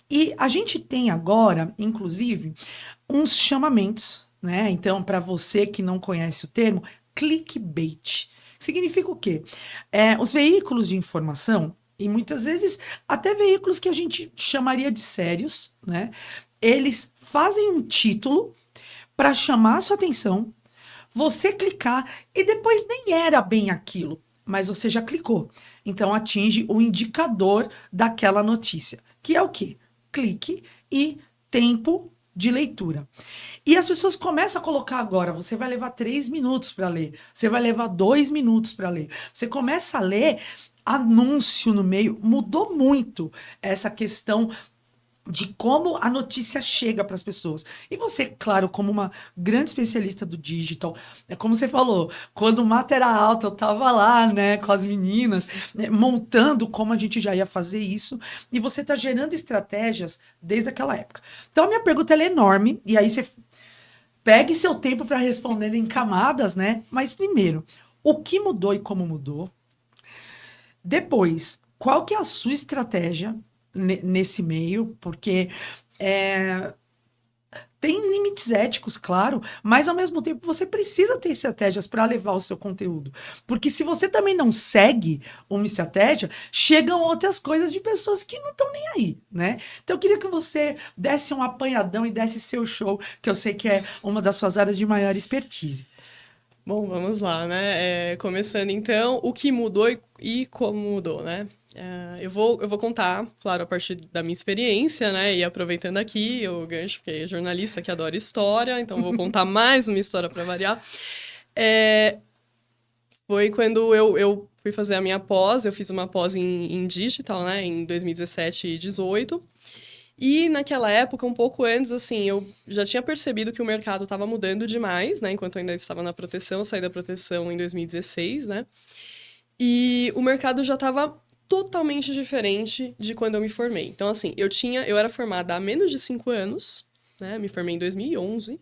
E a gente tem agora, inclusive, uns chamamentos, né? Então, para você que não conhece o termo, clickbait. Significa o quê? Os veículos de informação, e muitas vezes até veículos que a gente chamaria de sérios, né? Eles fazem um título para chamar a sua atenção, você clicar e depois nem era bem aquilo, mas você já clicou. Então atinge o indicador daquela notícia, que é o quê? Clique e tempo de leitura. E as pessoas começam a colocar agora, você vai levar 3 minutos para ler, você vai levar 2 minutos para ler. Você começa a ler anúncio no meio, mudou muito essa questão de como a notícia chega para as pessoas. E você, claro, como uma grande especialista do digital, é como você falou, quando o mato era alto, eu estava lá, né, com as meninas, né, montando como a gente já ia fazer isso, e você está gerando estratégias desde aquela época. Então, a minha pergunta ela é enorme, e aí você pegue seu tempo para responder em camadas, né? Mas primeiro, o que mudou e como mudou? Depois, qual que é a sua estratégia nesse meio? Porque tem limites éticos, claro, mas ao mesmo tempo você precisa ter estratégias para levar o seu conteúdo. Porque se você também não segue uma estratégia, chegam outras coisas de pessoas que não estão nem aí, né? Então eu queria que você desse um apanhadão e desse seu show, que eu sei que é uma das suas áreas de maior expertise. Bom, vamos lá, né? Começando então, o que mudou e como mudou, né? Eu vou contar, claro, a partir da minha experiência, né? E aproveitando aqui o gancho, porque é jornalista que adora história, então vou contar mais uma história para variar. É, Foi quando eu fui fazer a minha pós, eu fiz uma pós em digital, né? Em 2017 e 2018. E naquela época, um pouco antes, assim, eu já tinha percebido que o mercado estava mudando demais, né? Enquanto eu ainda estava na proteção, eu saí da proteção em 2016, né? E o mercado já estava totalmente diferente de quando eu me formei. Então, assim, eu era formada há menos de 5 anos, né? Me formei em 2011.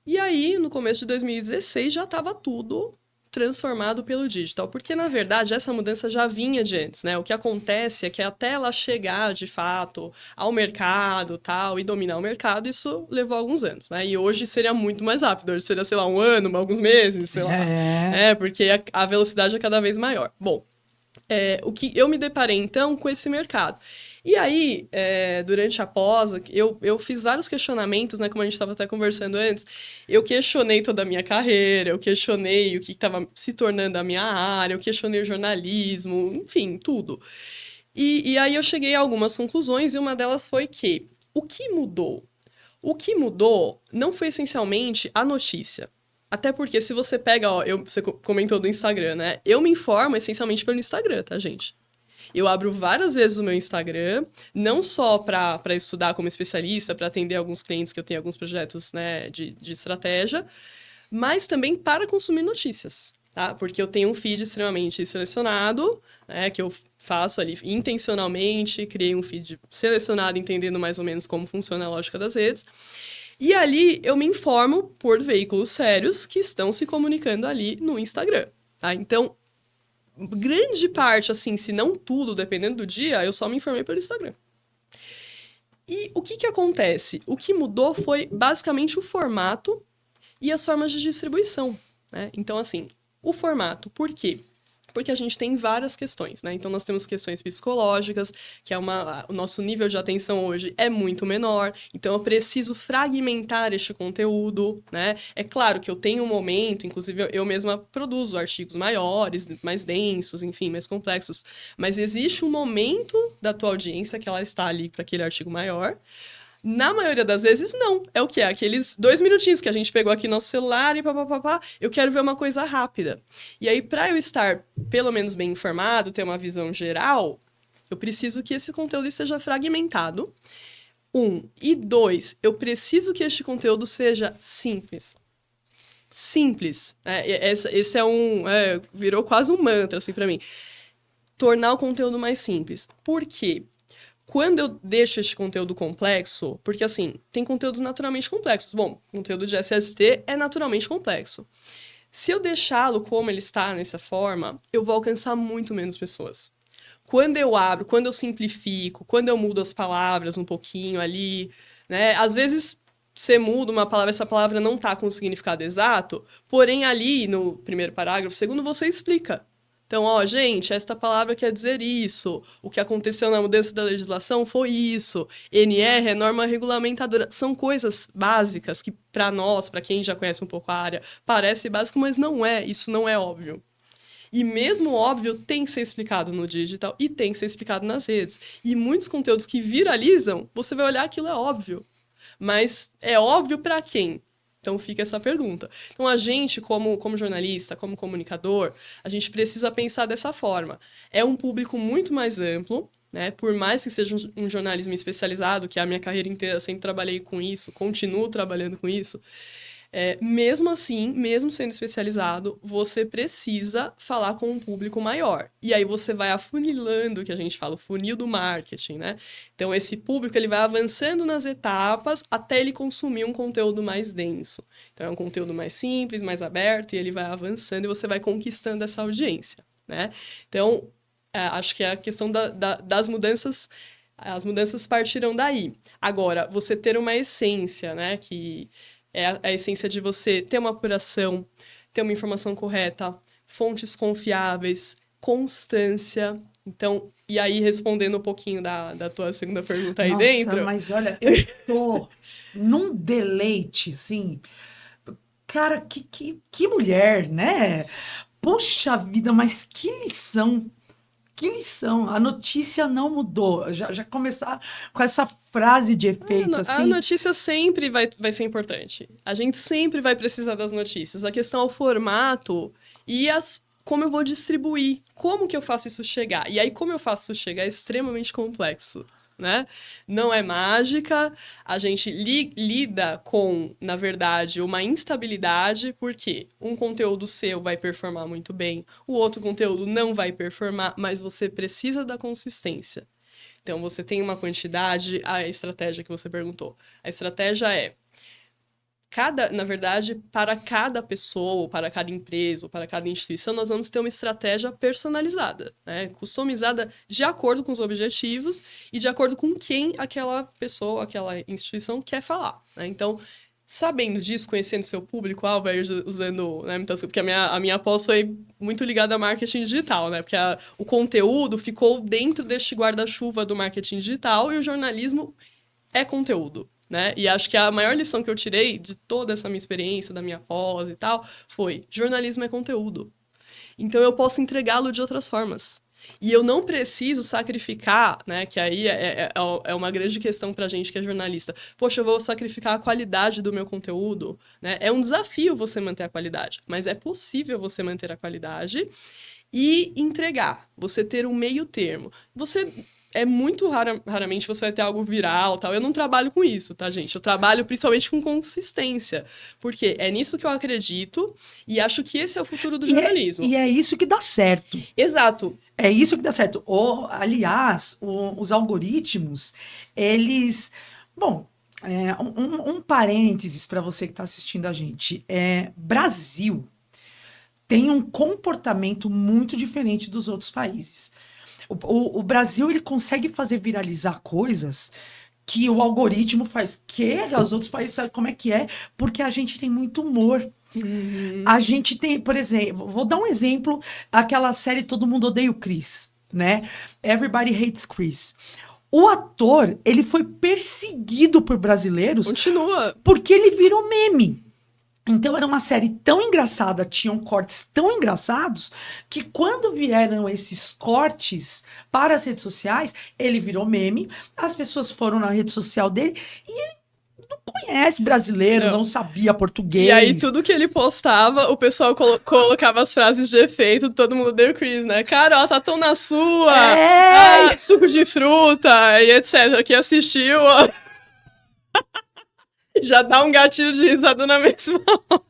E aí, no começo de 2016, já estava tudo transformado pelo digital, porque na verdade essa mudança já vinha de antes, né? O que acontece é que até ela chegar de fato ao mercado, tal, e dominar o mercado, isso levou alguns anos, né? E hoje seria muito mais rápido, hoje seria, sei lá, um ano, alguns meses, sei lá. É. Porque a velocidade é cada vez maior. Bom, o que eu me deparei então com esse mercado. E aí, durante a pós, eu fiz vários questionamentos, né? Como a gente estava até conversando antes. Eu questionei toda a minha carreira, eu questionei o que estava se tornando a minha área, eu questionei o jornalismo, enfim, tudo. E aí eu cheguei a algumas conclusões, e uma delas foi que o que mudou? O que mudou não foi essencialmente a notícia. Até porque se você pega, ó, você comentou do Instagram, né? Eu me informo essencialmente pelo Instagram, tá, gente? Eu abro várias vezes o meu Instagram, não só para estudar como especialista, para atender alguns clientes que eu tenho alguns projetos, né, de estratégia, mas também para consumir notícias, tá? Porque eu tenho um feed extremamente selecionado, né, que eu faço ali intencionalmente, criei um feed selecionado, entendendo mais ou menos como funciona a lógica das redes. E ali eu me informo por veículos sérios que estão se comunicando ali no Instagram, tá? Então, grande parte, assim, se não tudo, dependendo do dia, eu só me informei pelo Instagram. E o que que acontece? O que mudou foi basicamente o formato e as formas de distribuição, né? Então, assim, o formato, por quê? Porque a gente tem várias questões, né? Então, nós temos questões psicológicas, que o nosso nível de atenção hoje é muito menor, então eu preciso fragmentar este conteúdo, né? É claro que eu tenho um momento, inclusive eu mesma produzo artigos maiores, mais densos, enfim, mais complexos, mas existe um momento da tua audiência que ela está ali para aquele artigo maior. Na maioria das vezes, não. É o que? Aqueles 2 minutinhos que a gente pegou aqui no nosso celular e papapá. Eu quero ver uma coisa rápida. E aí, para eu estar pelo menos bem informado, ter uma visão geral, eu preciso que esse conteúdo esteja fragmentado. E dois, eu preciso que este conteúdo seja simples. Simples. Esse virou quase um mantra, assim, para mim. Tornar o conteúdo mais simples. Por quê? Quando eu deixo este conteúdo complexo, porque assim, tem conteúdos naturalmente complexos. Bom, conteúdo de SST é naturalmente complexo. Se eu deixá-lo como ele está, nessa forma, eu vou alcançar muito menos pessoas. Quando eu abro, quando eu simplifico, quando eu mudo as palavras um pouquinho ali, né? Às vezes você muda uma palavra, essa palavra não está com o significado exato, porém ali no primeiro parágrafo, segundo você explica. Então, ó, gente, esta palavra quer dizer isso. O que aconteceu na mudança da legislação foi isso. NR é norma regulamentadora. São coisas básicas que, para nós, para quem já conhece um pouco a área, parece básico, mas não é. Isso não é óbvio. E mesmo óbvio tem que ser explicado no digital e tem que ser explicado nas redes. E muitos conteúdos que viralizam, você vai olhar aquilo é óbvio. Mas é óbvio para quem? Então fica essa pergunta. Então a gente, como jornalista, como comunicador, a gente precisa pensar dessa forma. É um público muito mais amplo, né? Por mais que seja um jornalismo especializado, que a minha carreira inteira sempre trabalhei com isso, continuo trabalhando com isso. Mesmo assim, mesmo sendo especializado, você precisa falar com um público maior. E aí você vai afunilando, que a gente fala, o funil do marketing, né? Então, esse público ele vai avançando nas etapas até ele consumir um conteúdo mais denso. Então, é um conteúdo mais simples, mais aberto, e ele vai avançando e você vai conquistando essa audiência, né? Então, acho que é a questão das mudanças As mudanças partiram daí. Agora, você ter uma essência, né? Que é a essência de você ter uma apuração, ter uma informação correta, fontes confiáveis, constância. Então, e aí respondendo um pouquinho da tua segunda pergunta aí Nossa, dentro. mas olha, eu tô num deleite, assim. Cara, que mulher, né? Poxa vida, mas que lição! Que lição! A notícia não mudou. Já começar com essa frase de efeito, A assim. notícia sempre vai ser importante. A gente sempre vai precisar das notícias. A questão é o formato e como eu vou distribuir. Como que eu faço isso chegar? E aí, como eu faço isso chegar é extremamente complexo, né? Não é mágica. A gente lida com, na verdade, uma instabilidade, porque um conteúdo seu vai performar muito bem, o outro conteúdo não vai performar, mas você precisa da consistência. Então, você tem uma quantidade, a estratégia que você perguntou. A estratégia é, na verdade, para cada pessoa, ou para cada empresa, ou para cada instituição, nós vamos ter uma estratégia personalizada, né? Customizada de acordo com os objetivos e de acordo com quem aquela pessoa, aquela instituição quer falar, né? Então, sabendo disso, conhecendo seu público-alvo, usando, né, muitas, porque a minha pós foi muito ligada a marketing digital, né? Porque o conteúdo ficou dentro deste guarda-chuva do marketing digital e o jornalismo é conteúdo, né? E acho que a maior lição que eu tirei de toda essa minha experiência, da minha pós e tal, foi: jornalismo é conteúdo. Então eu posso entregá-lo de outras formas. E eu não preciso sacrificar, né? Que aí é uma grande questão pra gente que é jornalista. Poxa, eu vou sacrificar a qualidade do meu conteúdo, né? É um desafio você manter a qualidade, mas é possível você manter a qualidade e entregar. Você ter um meio termo. Você é muito raramente você vai ter algo viral, tal. Eu não trabalho com isso, tá, gente? Eu trabalho principalmente com consistência, porque é nisso que eu acredito e acho que esse é o futuro do jornalismo. E é isso que dá certo. Exato. É isso que dá certo. Aliás, os algoritmos, eles. Bom, um parênteses para você que está assistindo a gente. Brasil tem um comportamento muito diferente dos outros países. O Brasil, ele consegue fazer viralizar coisas que o algoritmo faz. Que os outros países fazem, como é que é? Porque a gente tem muito humor. A gente tem, por exemplo, vou dar um exemplo, aquela série Todo Mundo Odeia o Chris, né? Everybody Hates Chris. O ator, ele foi perseguido por brasileiros. Continua. Porque ele virou meme. Então era uma série tão engraçada, tinham cortes tão engraçados, que quando vieram esses cortes para as redes sociais, ele virou meme, as pessoas foram na rede social dele e ele não conhece brasileiro, não sabia português. E aí, tudo que ele postava, o pessoal colocava as frases de efeito, todo mundo deu Chris, né? Cara, ó, tá tão na sua! Suco de fruta e etc. Quem assistiu, ó, já dá um gatilho de risada na mesma hora.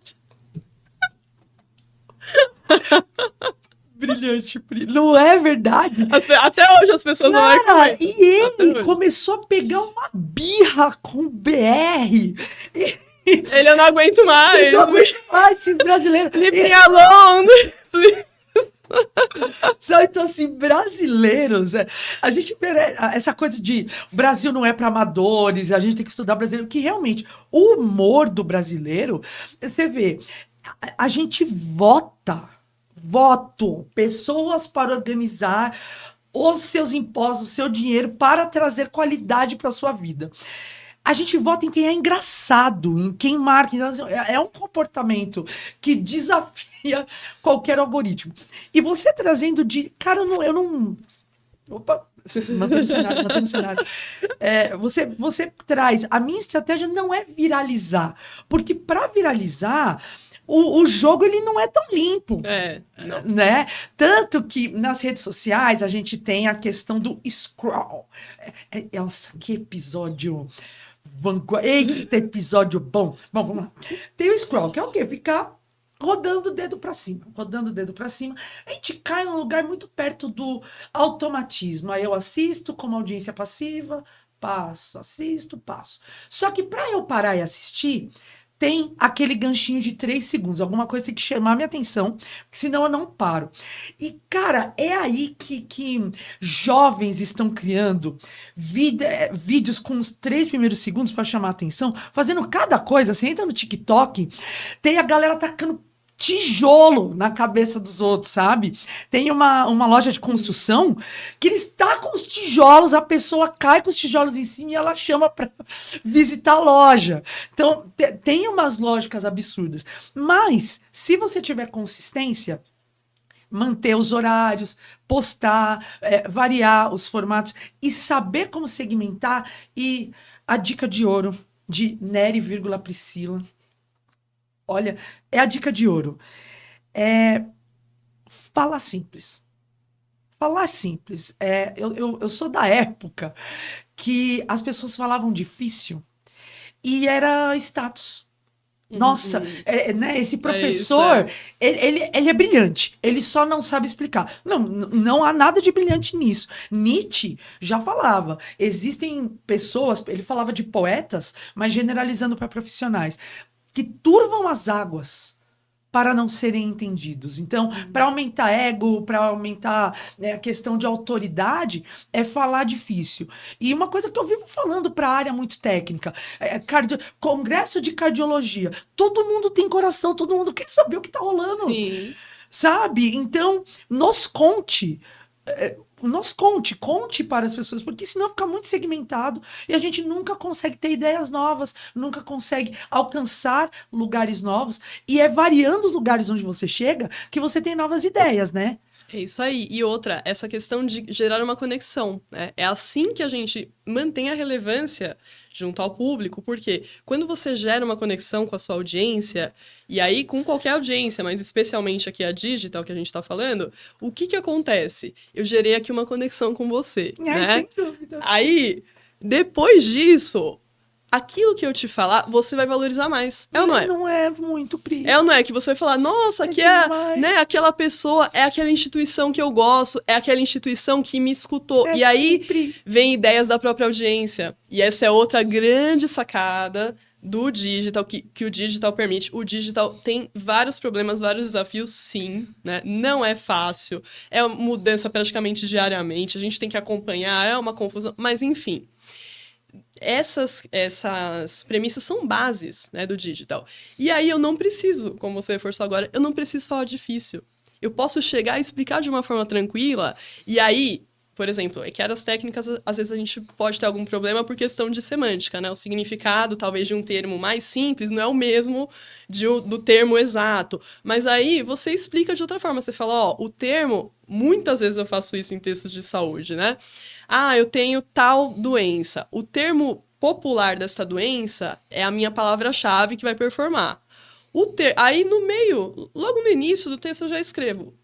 Brilhante, não é verdade? Até hoje as pessoas não vão comer. E ele começou a pegar uma birra com o BR. Ele, eu não aguento mais. Eu não aguento mais esses brasileiros. Leave me alone. Então, assim, brasileiros, a gente essa coisa de o Brasil não é para amadores, a gente tem que estudar brasileiro, que realmente o humor do brasileiro, você vê, a gente voto, pessoas para organizar os seus impostos, o seu dinheiro para trazer qualidade para sua vida. A gente vota em quem é engraçado, em quem marca. É um comportamento que desafia qualquer algoritmo. E você trazendo de... Cara, eu não... Opa, mantém o cenário. Você traz... A minha estratégia não é viralizar. Porque para viralizar... O jogo, ele não é tão limpo. Não. Né? Tanto que nas redes sociais a gente tem a questão do scroll. Nossa, que episódio... Eita, episódio bom. Bom, vamos lá. Tem o scroll, que é o quê? Ficar rodando o dedo para cima. Rodando o dedo para cima. A gente cai num lugar muito perto do automatismo. Aí eu assisto como audiência passiva, passo, assisto, passo. Só que para eu parar e assistir, tem aquele ganchinho de 3 segundos. Alguma coisa tem que chamar minha atenção, senão eu não paro. E, cara, é aí que jovens estão criando vídeos com os 3 primeiros segundos para chamar a atenção, fazendo cada coisa. Você entra no TikTok, tem a galera tacando tijolo na cabeça dos outros, sabe? Tem uma loja de construção que eles tacam os tijolos, a pessoa cai com os tijolos em cima e ela chama para visitar a loja. Então, tem umas lógicas absurdas. Mas, se você tiver consistência, manter os horários, postar, variar os formatos e saber como segmentar, e a dica de ouro de Nery, Priscila. Olha, é a dica de ouro. Falar simples. Falar simples. Eu sou da época que as pessoas falavam difícil e era status. Nossa, né, esse professor, ele é brilhante, ele só não sabe explicar. Não há nada de brilhante nisso. Nietzsche já falava, existem pessoas, ele falava de poetas, mas generalizando para profissionais, que turvam as águas para não serem entendidos. Então, para aumentar ego, para aumentar, né, a questão de autoridade, é falar difícil. E uma coisa que eu vivo falando para a área muito técnica, congresso de cardiologia. Todo mundo tem coração, todo mundo quer saber o que está rolando. Sim. Sabe? Então, conte para as pessoas, porque senão fica muito segmentado e a gente nunca consegue ter ideias novas, nunca consegue alcançar lugares novos, e é variando os lugares onde você chega que você tem novas ideias, né? É isso aí. E outra, essa questão de gerar uma conexão, né? É assim que a gente mantém a relevância junto ao público, porque quando você gera uma conexão com a sua audiência, e aí com qualquer audiência, mas especialmente aqui a digital que a gente está falando, o que acontece? Eu gerei aqui uma conexão com você, né? Sem dúvida. Aí, depois disso, aquilo que eu te falar, você vai valorizar mais. É ou não é? Não é muito, Pri. É ou não é? Que você vai falar, nossa, aqui né, aquela pessoa, é aquela instituição que eu gosto, é aquela instituição que me escutou. E aí sempre vem ideias da própria audiência. E essa é outra grande sacada do digital, que o digital permite. O digital tem vários problemas, vários desafios, sim, né? Não é fácil, é uma mudança praticamente diariamente, a gente tem que acompanhar, é uma confusão, mas enfim. Essas premissas são bases, né, do digital. E aí eu não preciso, como você reforçou agora, eu não preciso falar difícil. Eu posso chegar e explicar de uma forma tranquila, e aí, por exemplo, é que as técnicas, às vezes a gente pode ter algum problema por questão de semântica, né? O significado, talvez, de um termo mais simples não é o mesmo do termo exato. Mas aí você explica de outra forma. Você fala, ó, o termo, muitas vezes eu faço isso em textos de saúde, né? Ah, eu tenho tal doença. O termo popular dessa doença é a minha palavra-chave que vai performar. Aí, no meio, logo no início do texto, eu já escrevo.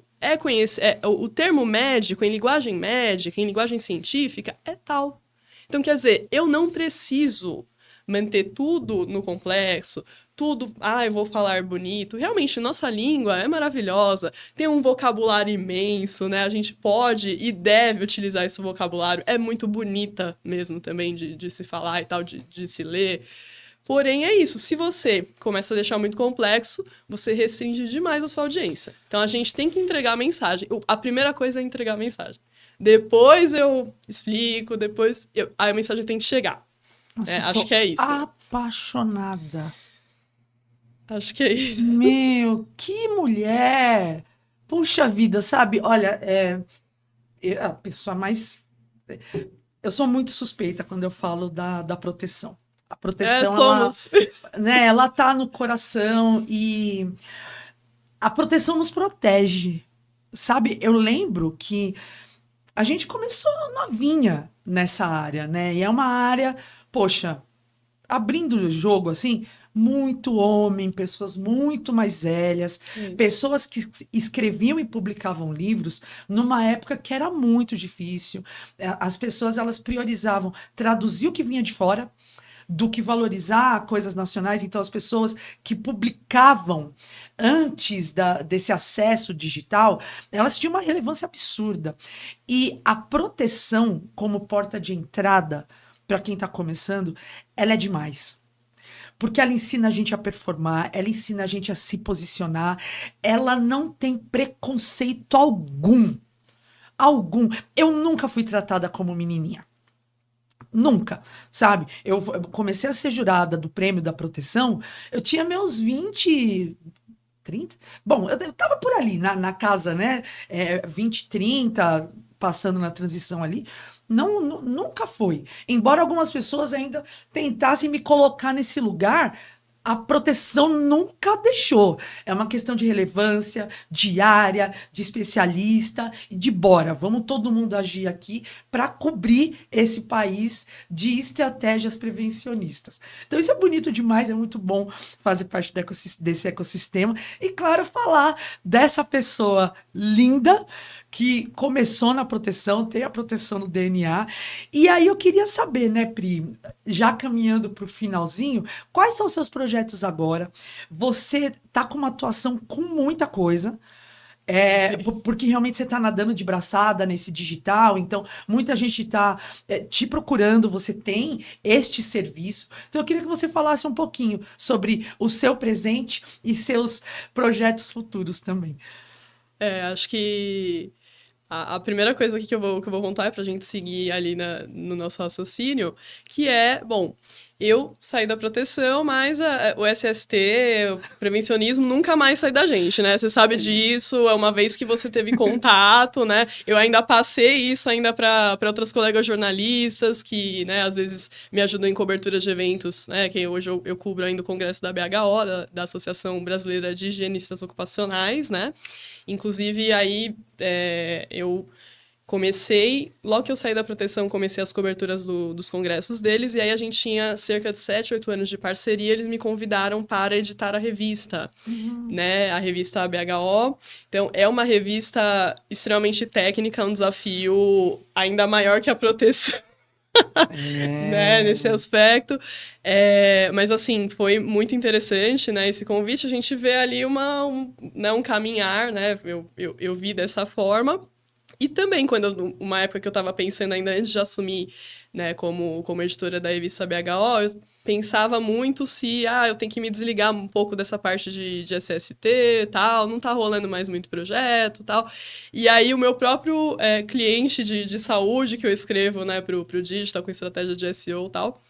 O termo médico, em linguagem médica, em linguagem científica, é tal. Então, quer dizer, eu não preciso manter tudo no complexo, tudo, eu vou falar bonito. Realmente, nossa língua é maravilhosa, tem um vocabulário imenso, né? A gente pode e deve utilizar esse vocabulário. É muito bonita mesmo também de se falar e tal, de se ler. Porém, é isso. Se você começa a deixar muito complexo, você restringe demais a sua audiência. Então, a gente tem que entregar a mensagem. A primeira coisa é entregar a mensagem. Depois eu explico, aí a mensagem tem que chegar. Nossa, acho que é isso. Apaixonada. Acho que é isso. Meu, que mulher! Puxa vida, sabe? Olha, a pessoa mais... Eu sou muito suspeita quando eu falo da proteção. A proteção, ela tá no coração, e a proteção nos protege, sabe? Eu lembro que a gente começou novinha nessa área, né? E é uma área, poxa, abrindo o jogo, assim, muito homem, pessoas muito mais velhas, pessoas que escreviam e publicavam livros numa época que era muito difícil. As pessoas, elas priorizavam traduzir o que vinha de fora do que valorizar coisas nacionais. Então, as pessoas que publicavam antes desse acesso digital, elas tinham uma relevância absurda. E a proteção como porta de entrada para quem está começando, ela é demais. porque ela ensina a gente a performar, ela ensina a gente a se posicionar, ela não tem preconceito algum. Algum. Eu nunca fui tratada como menininha. Nunca, sabe? Eu comecei a ser jurada do Prêmio da Proteção, eu tinha meus 20, 30. Bom, eu tava por ali, na casa, né? 20, 30, passando na transição ali. Não, nunca foi. Embora algumas pessoas ainda tentassem me colocar nesse lugar, a proteção nunca deixou. É uma questão de relevância, de área, de especialista e de bora. Vamos todo mundo agir aqui para cobrir esse país de estratégias prevencionistas. Então, isso é bonito demais, é muito bom fazer parte desse ecossistema. E, claro, falar dessa pessoa linda que começou na proteção, tem a proteção no DNA. E aí eu queria saber, né, Pri, já caminhando para o finalzinho, quais são os seus projetos agora? Você tá com uma atuação com muita coisa. Porque realmente você está nadando de braçada nesse digital, então muita gente está te procurando, você tem este serviço. Então eu queria que você falasse um pouquinho sobre o seu presente e seus projetos futuros também. Acho que a primeira coisa aqui que eu vou contar é pra gente seguir ali no nosso raciocínio, que é, bom, eu saí da proteção, mas o SST, o prevencionismo, nunca mais sai da gente, né? Você sabe disso, é uma vez que você teve contato, né? Eu ainda passei isso ainda para outras colegas jornalistas que, né, às vezes me ajudam em cobertura de eventos, né? Que hoje eu cubro ainda o congresso da BHO, da Associação Brasileira de Higienistas Ocupacionais, né? Inclusive, aí eu comecei, logo que eu saí da proteção, comecei as coberturas dos congressos deles, e aí a gente tinha cerca de 7, 8 anos de parceria, eles me convidaram para editar a revista, né, a revista BHO. Então, é uma revista extremamente técnica, um desafio ainda maior que a proteção. Né, nesse aspecto. Mas, assim, foi muito interessante, né, esse convite. A gente vê ali um caminhar, né, eu vi dessa forma. E também, uma época que eu estava pensando ainda antes de assumir, né, como editora da revista BHO, eu pensava muito se, eu tenho que me desligar um pouco dessa parte de SST e tal, não tá rolando mais muito projeto e tal. E aí o meu próprio cliente de saúde que eu escrevo, né, pro Digital, com estratégia de SEO e tal,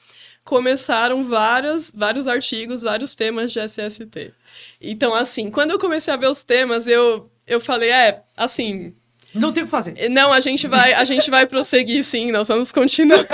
começaram vários artigos, vários temas de SST. Então, assim, quando eu comecei a ver os temas, eu falei, assim... Não tem o que fazer. Não, a gente vai prosseguir, sim, nós vamos continuar.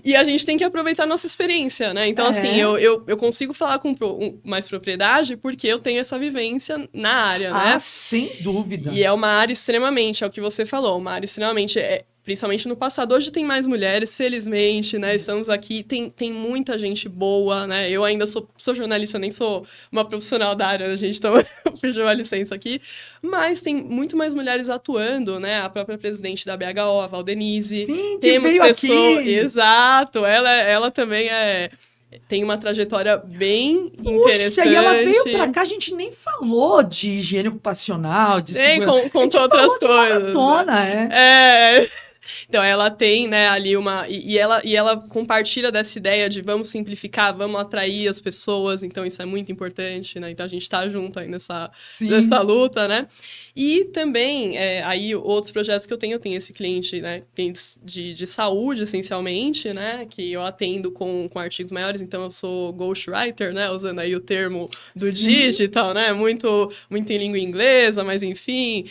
E a gente tem que aproveitar a nossa experiência, né? Então, assim, eu consigo falar com mais propriedade porque eu tenho essa vivência na área, né? Sem dúvida. E é uma área extremamente, é o que você falou, uma área extremamente... principalmente no passado. Hoje tem mais mulheres, felizmente, né? Estamos aqui, tem muita gente boa, né? Eu ainda sou jornalista, nem sou uma profissional da área, a gente pediu uma licença aqui. Mas tem muito mais mulheres atuando, né? A própria presidente da BHO, a Valdenise. Sim, que temos veio pessoas... aqui. Exato, ela também tem uma trajetória bem interessante. E ela veio pra cá, a gente nem falou de higiene ocupacional, de segurança. Contou outras coisas. Maratona, Então, ela tem, né, ali uma... E ela compartilha dessa ideia de vamos simplificar, vamos atrair as pessoas. Então, isso é muito importante, né? Então, a gente tá junto aí nessa luta, né? E também, aí, outros projetos que eu tenho esse cliente, né? Clientes de saúde, essencialmente, né? Que eu atendo com artigos maiores. Então, eu sou ghostwriter, né? Usando aí o termo do digital, né? Muito em língua inglesa, mas enfim...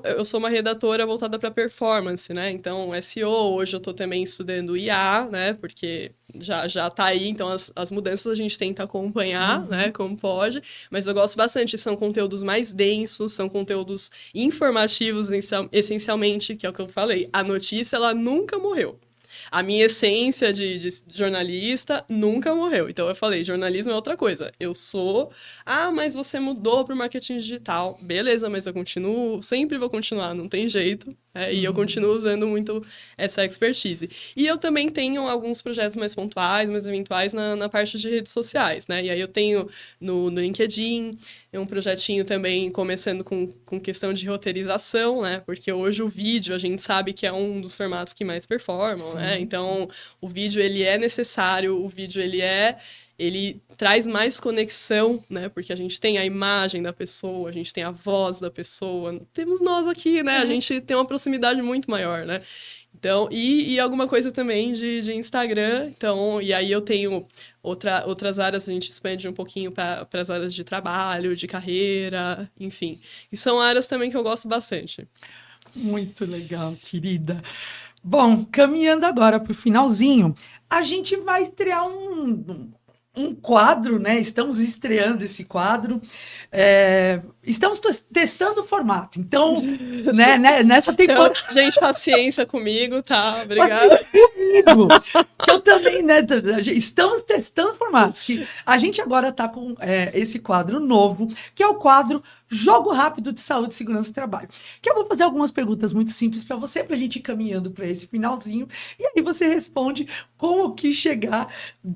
eu sou uma redatora voltada para performance, né? Então, SEO, hoje eu estou também estudando IA, né? Porque já tá aí, então as mudanças a gente tenta acompanhar, né? Como pode. Mas eu gosto bastante, são conteúdos mais densos, são conteúdos informativos, essencialmente, que é o que eu falei. A notícia, ela nunca morreu. A minha essência de jornalista nunca morreu. Então, eu falei, jornalismo é outra coisa. Eu sou... mas você mudou para o marketing digital. Beleza, mas eu continuo... Sempre vou continuar, não tem jeito. E eu continuo usando muito essa expertise. E eu também tenho alguns projetos mais pontuais, mais eventuais na parte de redes sociais, né? E aí eu tenho no LinkedIn, um projetinho também começando com questão de roteirização, né? Porque hoje o vídeo, a gente sabe que é um dos formatos que mais performam, né? Então, o vídeo, ele é necessário, o vídeo, ele traz mais conexão, né? Porque a gente tem a imagem da pessoa, a gente tem a voz da pessoa. Temos nós aqui, né? A gente tem uma proximidade muito maior, né? Então, e alguma coisa também de Instagram. Então, e aí eu tenho outras áreas, a gente expande um pouquinho para as áreas de trabalho, de carreira, enfim. E são áreas também que eu gosto bastante. Muito legal, querida. Bom, caminhando agora para o finalzinho, a gente vai estrear um quadro, né? Estamos estreando esse quadro. Estamos testando o formato. Então, né, nessa temporada... Então, gente, paciência comigo, tá? Obrigada. Comigo, que eu também, né? Estamos testando formatos. Que a gente agora está com esse quadro novo, que é o quadro Jogo Rápido de Saúde, Segurança e Trabalho. Que eu vou fazer algumas perguntas muito simples para você, para a gente ir caminhando para esse finalzinho. E aí você responde com o que chegar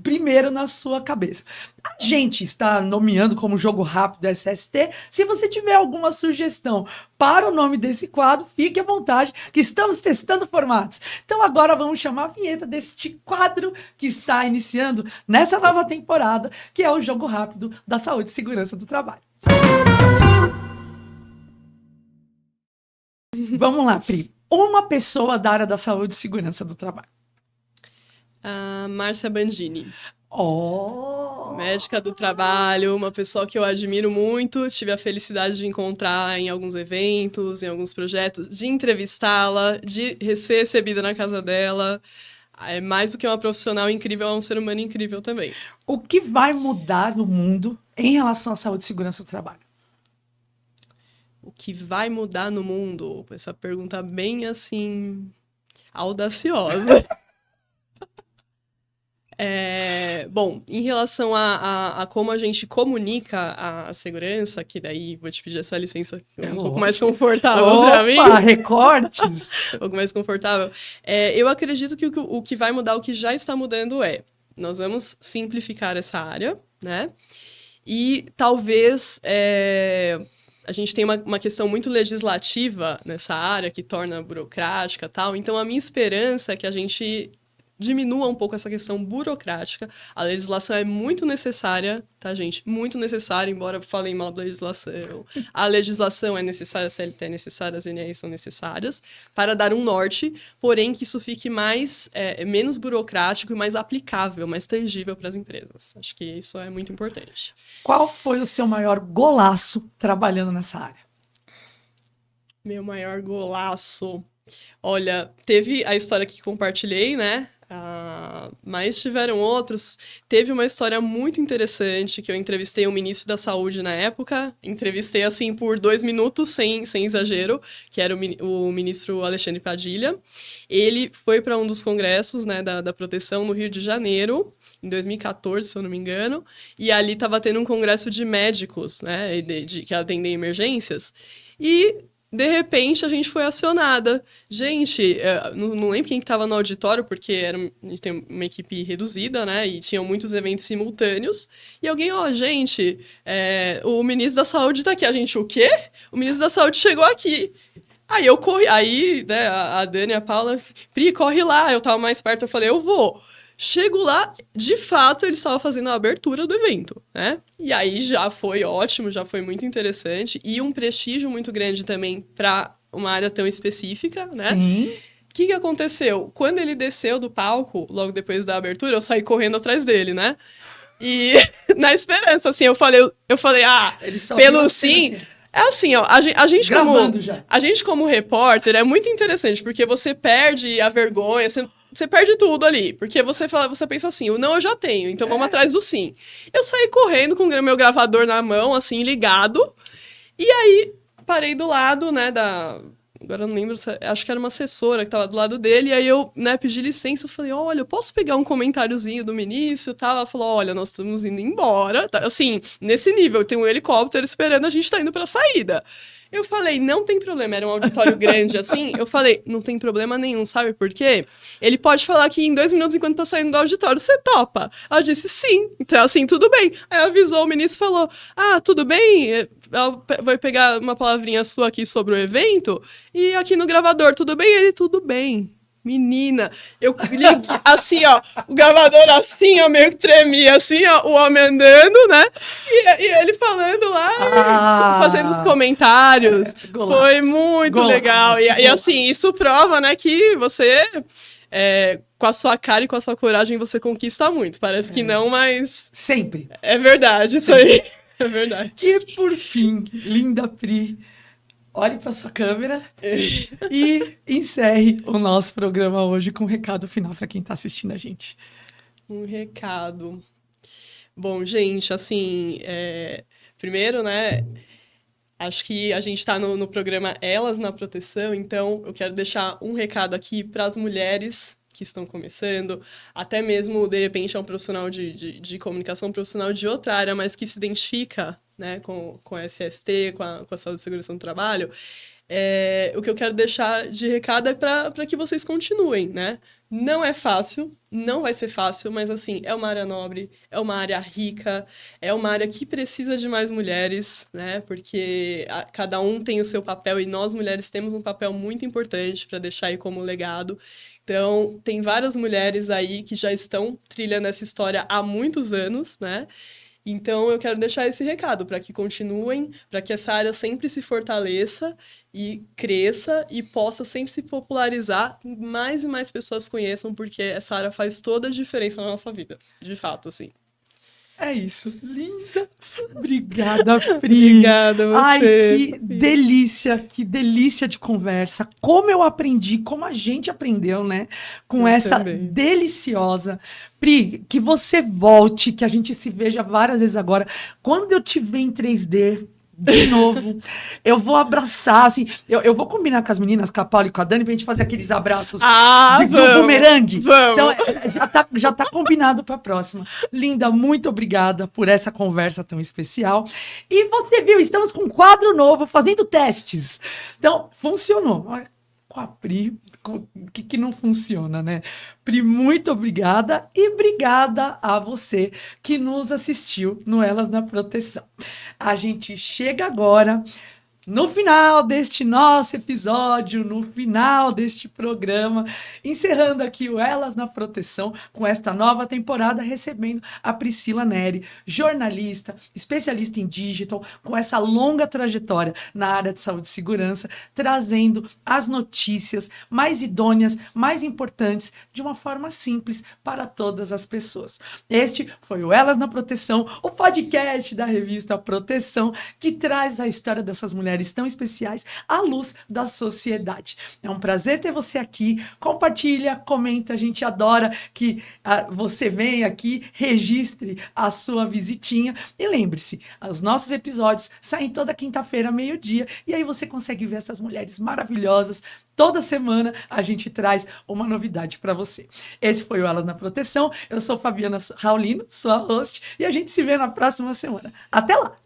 primeiro na sua cabeça. A gente está nomeando como Jogo Rápido SST. Se você tiver alguma sugestão para o nome desse quadro, fique à vontade, que estamos testando formatos. Então agora vamos chamar a vinheta deste quadro que está iniciando nessa nova temporada, que é o Jogo Rápido da Saúde e Segurança do Trabalho. Vamos lá, Pri. Uma pessoa da área da saúde e segurança do trabalho. A Márcia Bandini. Oh! Médica do trabalho, uma pessoa que eu admiro muito, tive a felicidade de encontrar em alguns eventos, em alguns projetos, de entrevistá-la, de ser recebida na casa dela. É mais do que uma profissional incrível, é um ser humano incrível também. O que vai mudar no mundo em relação à saúde e segurança do trabalho? O que vai mudar no mundo? Essa pergunta bem, assim, audaciosa. Bom, em relação a como a gente comunica a segurança, que daí vou te pedir essa licença um pouco mais confortável para mim. Opa, recortes! Um pouco mais confortável. Eu acredito que o que vai mudar, o que já está mudando nós vamos simplificar essa área, né? E talvez a gente tem uma questão muito legislativa nessa área, que torna burocrática e tal. Então, a minha esperança é que a gente diminua um pouco essa questão burocrática. A legislação é muito necessária, tá, gente? Muito necessária, embora eu falei mal da legislação. A legislação é necessária, a CLT é necessária, as NRs são necessárias, para dar um norte, porém que isso fique menos burocrático e mais aplicável, mais tangível para as empresas. Acho que isso é muito importante. Qual foi o seu maior golaço trabalhando nessa área? Meu maior golaço... Olha, teve a história que compartilhei, né? Mas tiveram outros. Teve uma história muito interessante que eu entrevistei o ministro da Saúde na época. Entrevistei, assim, por 2 minutos, sem exagero, que era o ministro Alexandre Padilha. Ele foi para um dos congressos, né, da proteção no Rio de Janeiro, em 2014, se eu não me engano. E ali estava tendo um congresso de médicos, né, que atendem emergências. E... de repente, a gente foi acionada. Gente, não lembro quem que estava no auditório, porque a gente tem uma equipe reduzida, né? E tinham muitos eventos simultâneos. E alguém, gente, o ministro da Saúde tá aqui. A gente, o quê? O ministro da Saúde chegou aqui. Aí eu corri, né, a Dani e a Paula, Pri, corre lá. Eu tava mais perto, eu falei, eu vou. Chego lá, de fato, eles estavam fazendo a abertura do evento, né? E aí já foi ótimo, já foi muito interessante. E um prestígio muito grande também para uma área tão específica, né? Sim. O que aconteceu? Quando ele desceu do palco, logo depois da abertura, eu saí correndo atrás dele, né? E na esperança, assim, eu falei, pelo sim... Assim. É assim, ó, a gente como repórter é muito interessante, porque você perde a vergonha, você perde tudo ali, porque você pensa assim, o não eu já tenho, então vamos atrás do sim. Eu saí correndo com o meu gravador na mão, assim, ligado, e aí parei do lado, né, agora eu não lembro, acho que era uma assessora que estava do lado dele, e aí eu, né, pedi licença, eu falei, olha, eu posso pegar um comentáriozinho do ministro e tal? Ela falou, olha, nós estamos indo embora, tá? Assim, nesse nível, tem um helicóptero esperando, a gente tá indo pra saída. Eu falei, não tem problema, era um auditório grande assim. Eu falei, não tem problema nenhum, sabe por quê? Ele pode falar aqui em 2 minutos enquanto tá saindo do auditório, você topa? Ela disse, sim. Então, assim, tudo bem. Aí avisou o ministro e falou, tudo bem, ela vai pegar uma palavrinha sua aqui sobre o evento, e aqui no gravador, tudo bem? Ele, tudo bem. Menina, eu liguei, assim, ó, o gravador assim, ó, meio que tremia, assim, ó, o homem andando, né? E ele falando lá, fazendo os comentários. Foi muito legal. E assim, isso prova, né, que você, com a sua cara e com a sua coragem, você conquista muito. Parece que não, mas... Sempre. É verdade, isso aí. É verdade. E por fim, linda Pri, olhe para sua câmera e encerre o nosso programa hoje com um recado final para quem está assistindo a gente. Um recado. Bom, gente, assim, primeiro, né, acho que a gente está no programa Elas na Proteção, então eu quero deixar um recado aqui para as mulheres que estão começando, até mesmo, de repente, é um profissional de comunicação, um profissional de outra área, mas que se identifica, né, com a SST, com a saúde e segurança no trabalho. O que eu quero deixar de recado é para que vocês continuem, né? Não é fácil, não vai ser fácil, mas assim, é uma área nobre, é uma área rica, é uma área que precisa de mais mulheres, né? Porque cada um tem o seu papel e nós mulheres temos um papel muito importante para deixar aí como legado. Então, tem várias mulheres aí que já estão trilhando essa história há muitos anos, né? Então, eu quero deixar esse recado para que continuem, para que essa área sempre se fortaleça e cresça e possa sempre se popularizar, mais e mais pessoas conheçam, porque essa área faz toda a diferença na nossa vida, de fato, assim. É isso. Linda. Obrigada, Pri. Obrigada, você. Ai, que delícia de conversa. Como eu aprendi, como a gente aprendeu, né? Com Eu essa também. deliciosa. Pri, que você volte, que a gente se veja várias vezes agora. Quando eu te ver em 3D, de novo, eu vou abraçar, assim, eu vou combinar com as meninas, com a Paula e com a Dani, pra gente fazer aqueles abraços de bumerangue. Vamos. Então, já tá combinado pra próxima. Linda, muito obrigada por essa conversa tão especial. E você viu, estamos com um quadro novo, fazendo testes. Então, funcionou. Com a Pri, o que não funciona, né? Pri, muito obrigada e obrigada a você que nos assistiu no Elas na Proteção. A gente chega agora no final deste nosso episódio, no final deste programa, encerrando aqui o Elas na Proteção, com esta nova temporada, recebendo a Priscila Neri, jornalista, especialista em digital, com essa longa trajetória na área de saúde e segurança, trazendo as notícias mais idôneas, mais importantes, de uma forma simples para todas as pessoas. Este foi o Elas na Proteção, o podcast da revista Proteção, que traz a história dessas mulheres tão especiais à luz da sociedade. É um prazer ter você aqui. Compartilha, comenta, a gente adora que você venha aqui, registre a sua visitinha e lembre-se, os nossos episódios saem toda quinta-feira, meio-dia, e aí você consegue ver essas mulheres maravilhosas. Toda semana a gente traz uma novidade para você. Esse foi o Elas na Proteção. Eu sou Fabiana Raulino, sua host, e a gente se vê na próxima semana. Até lá!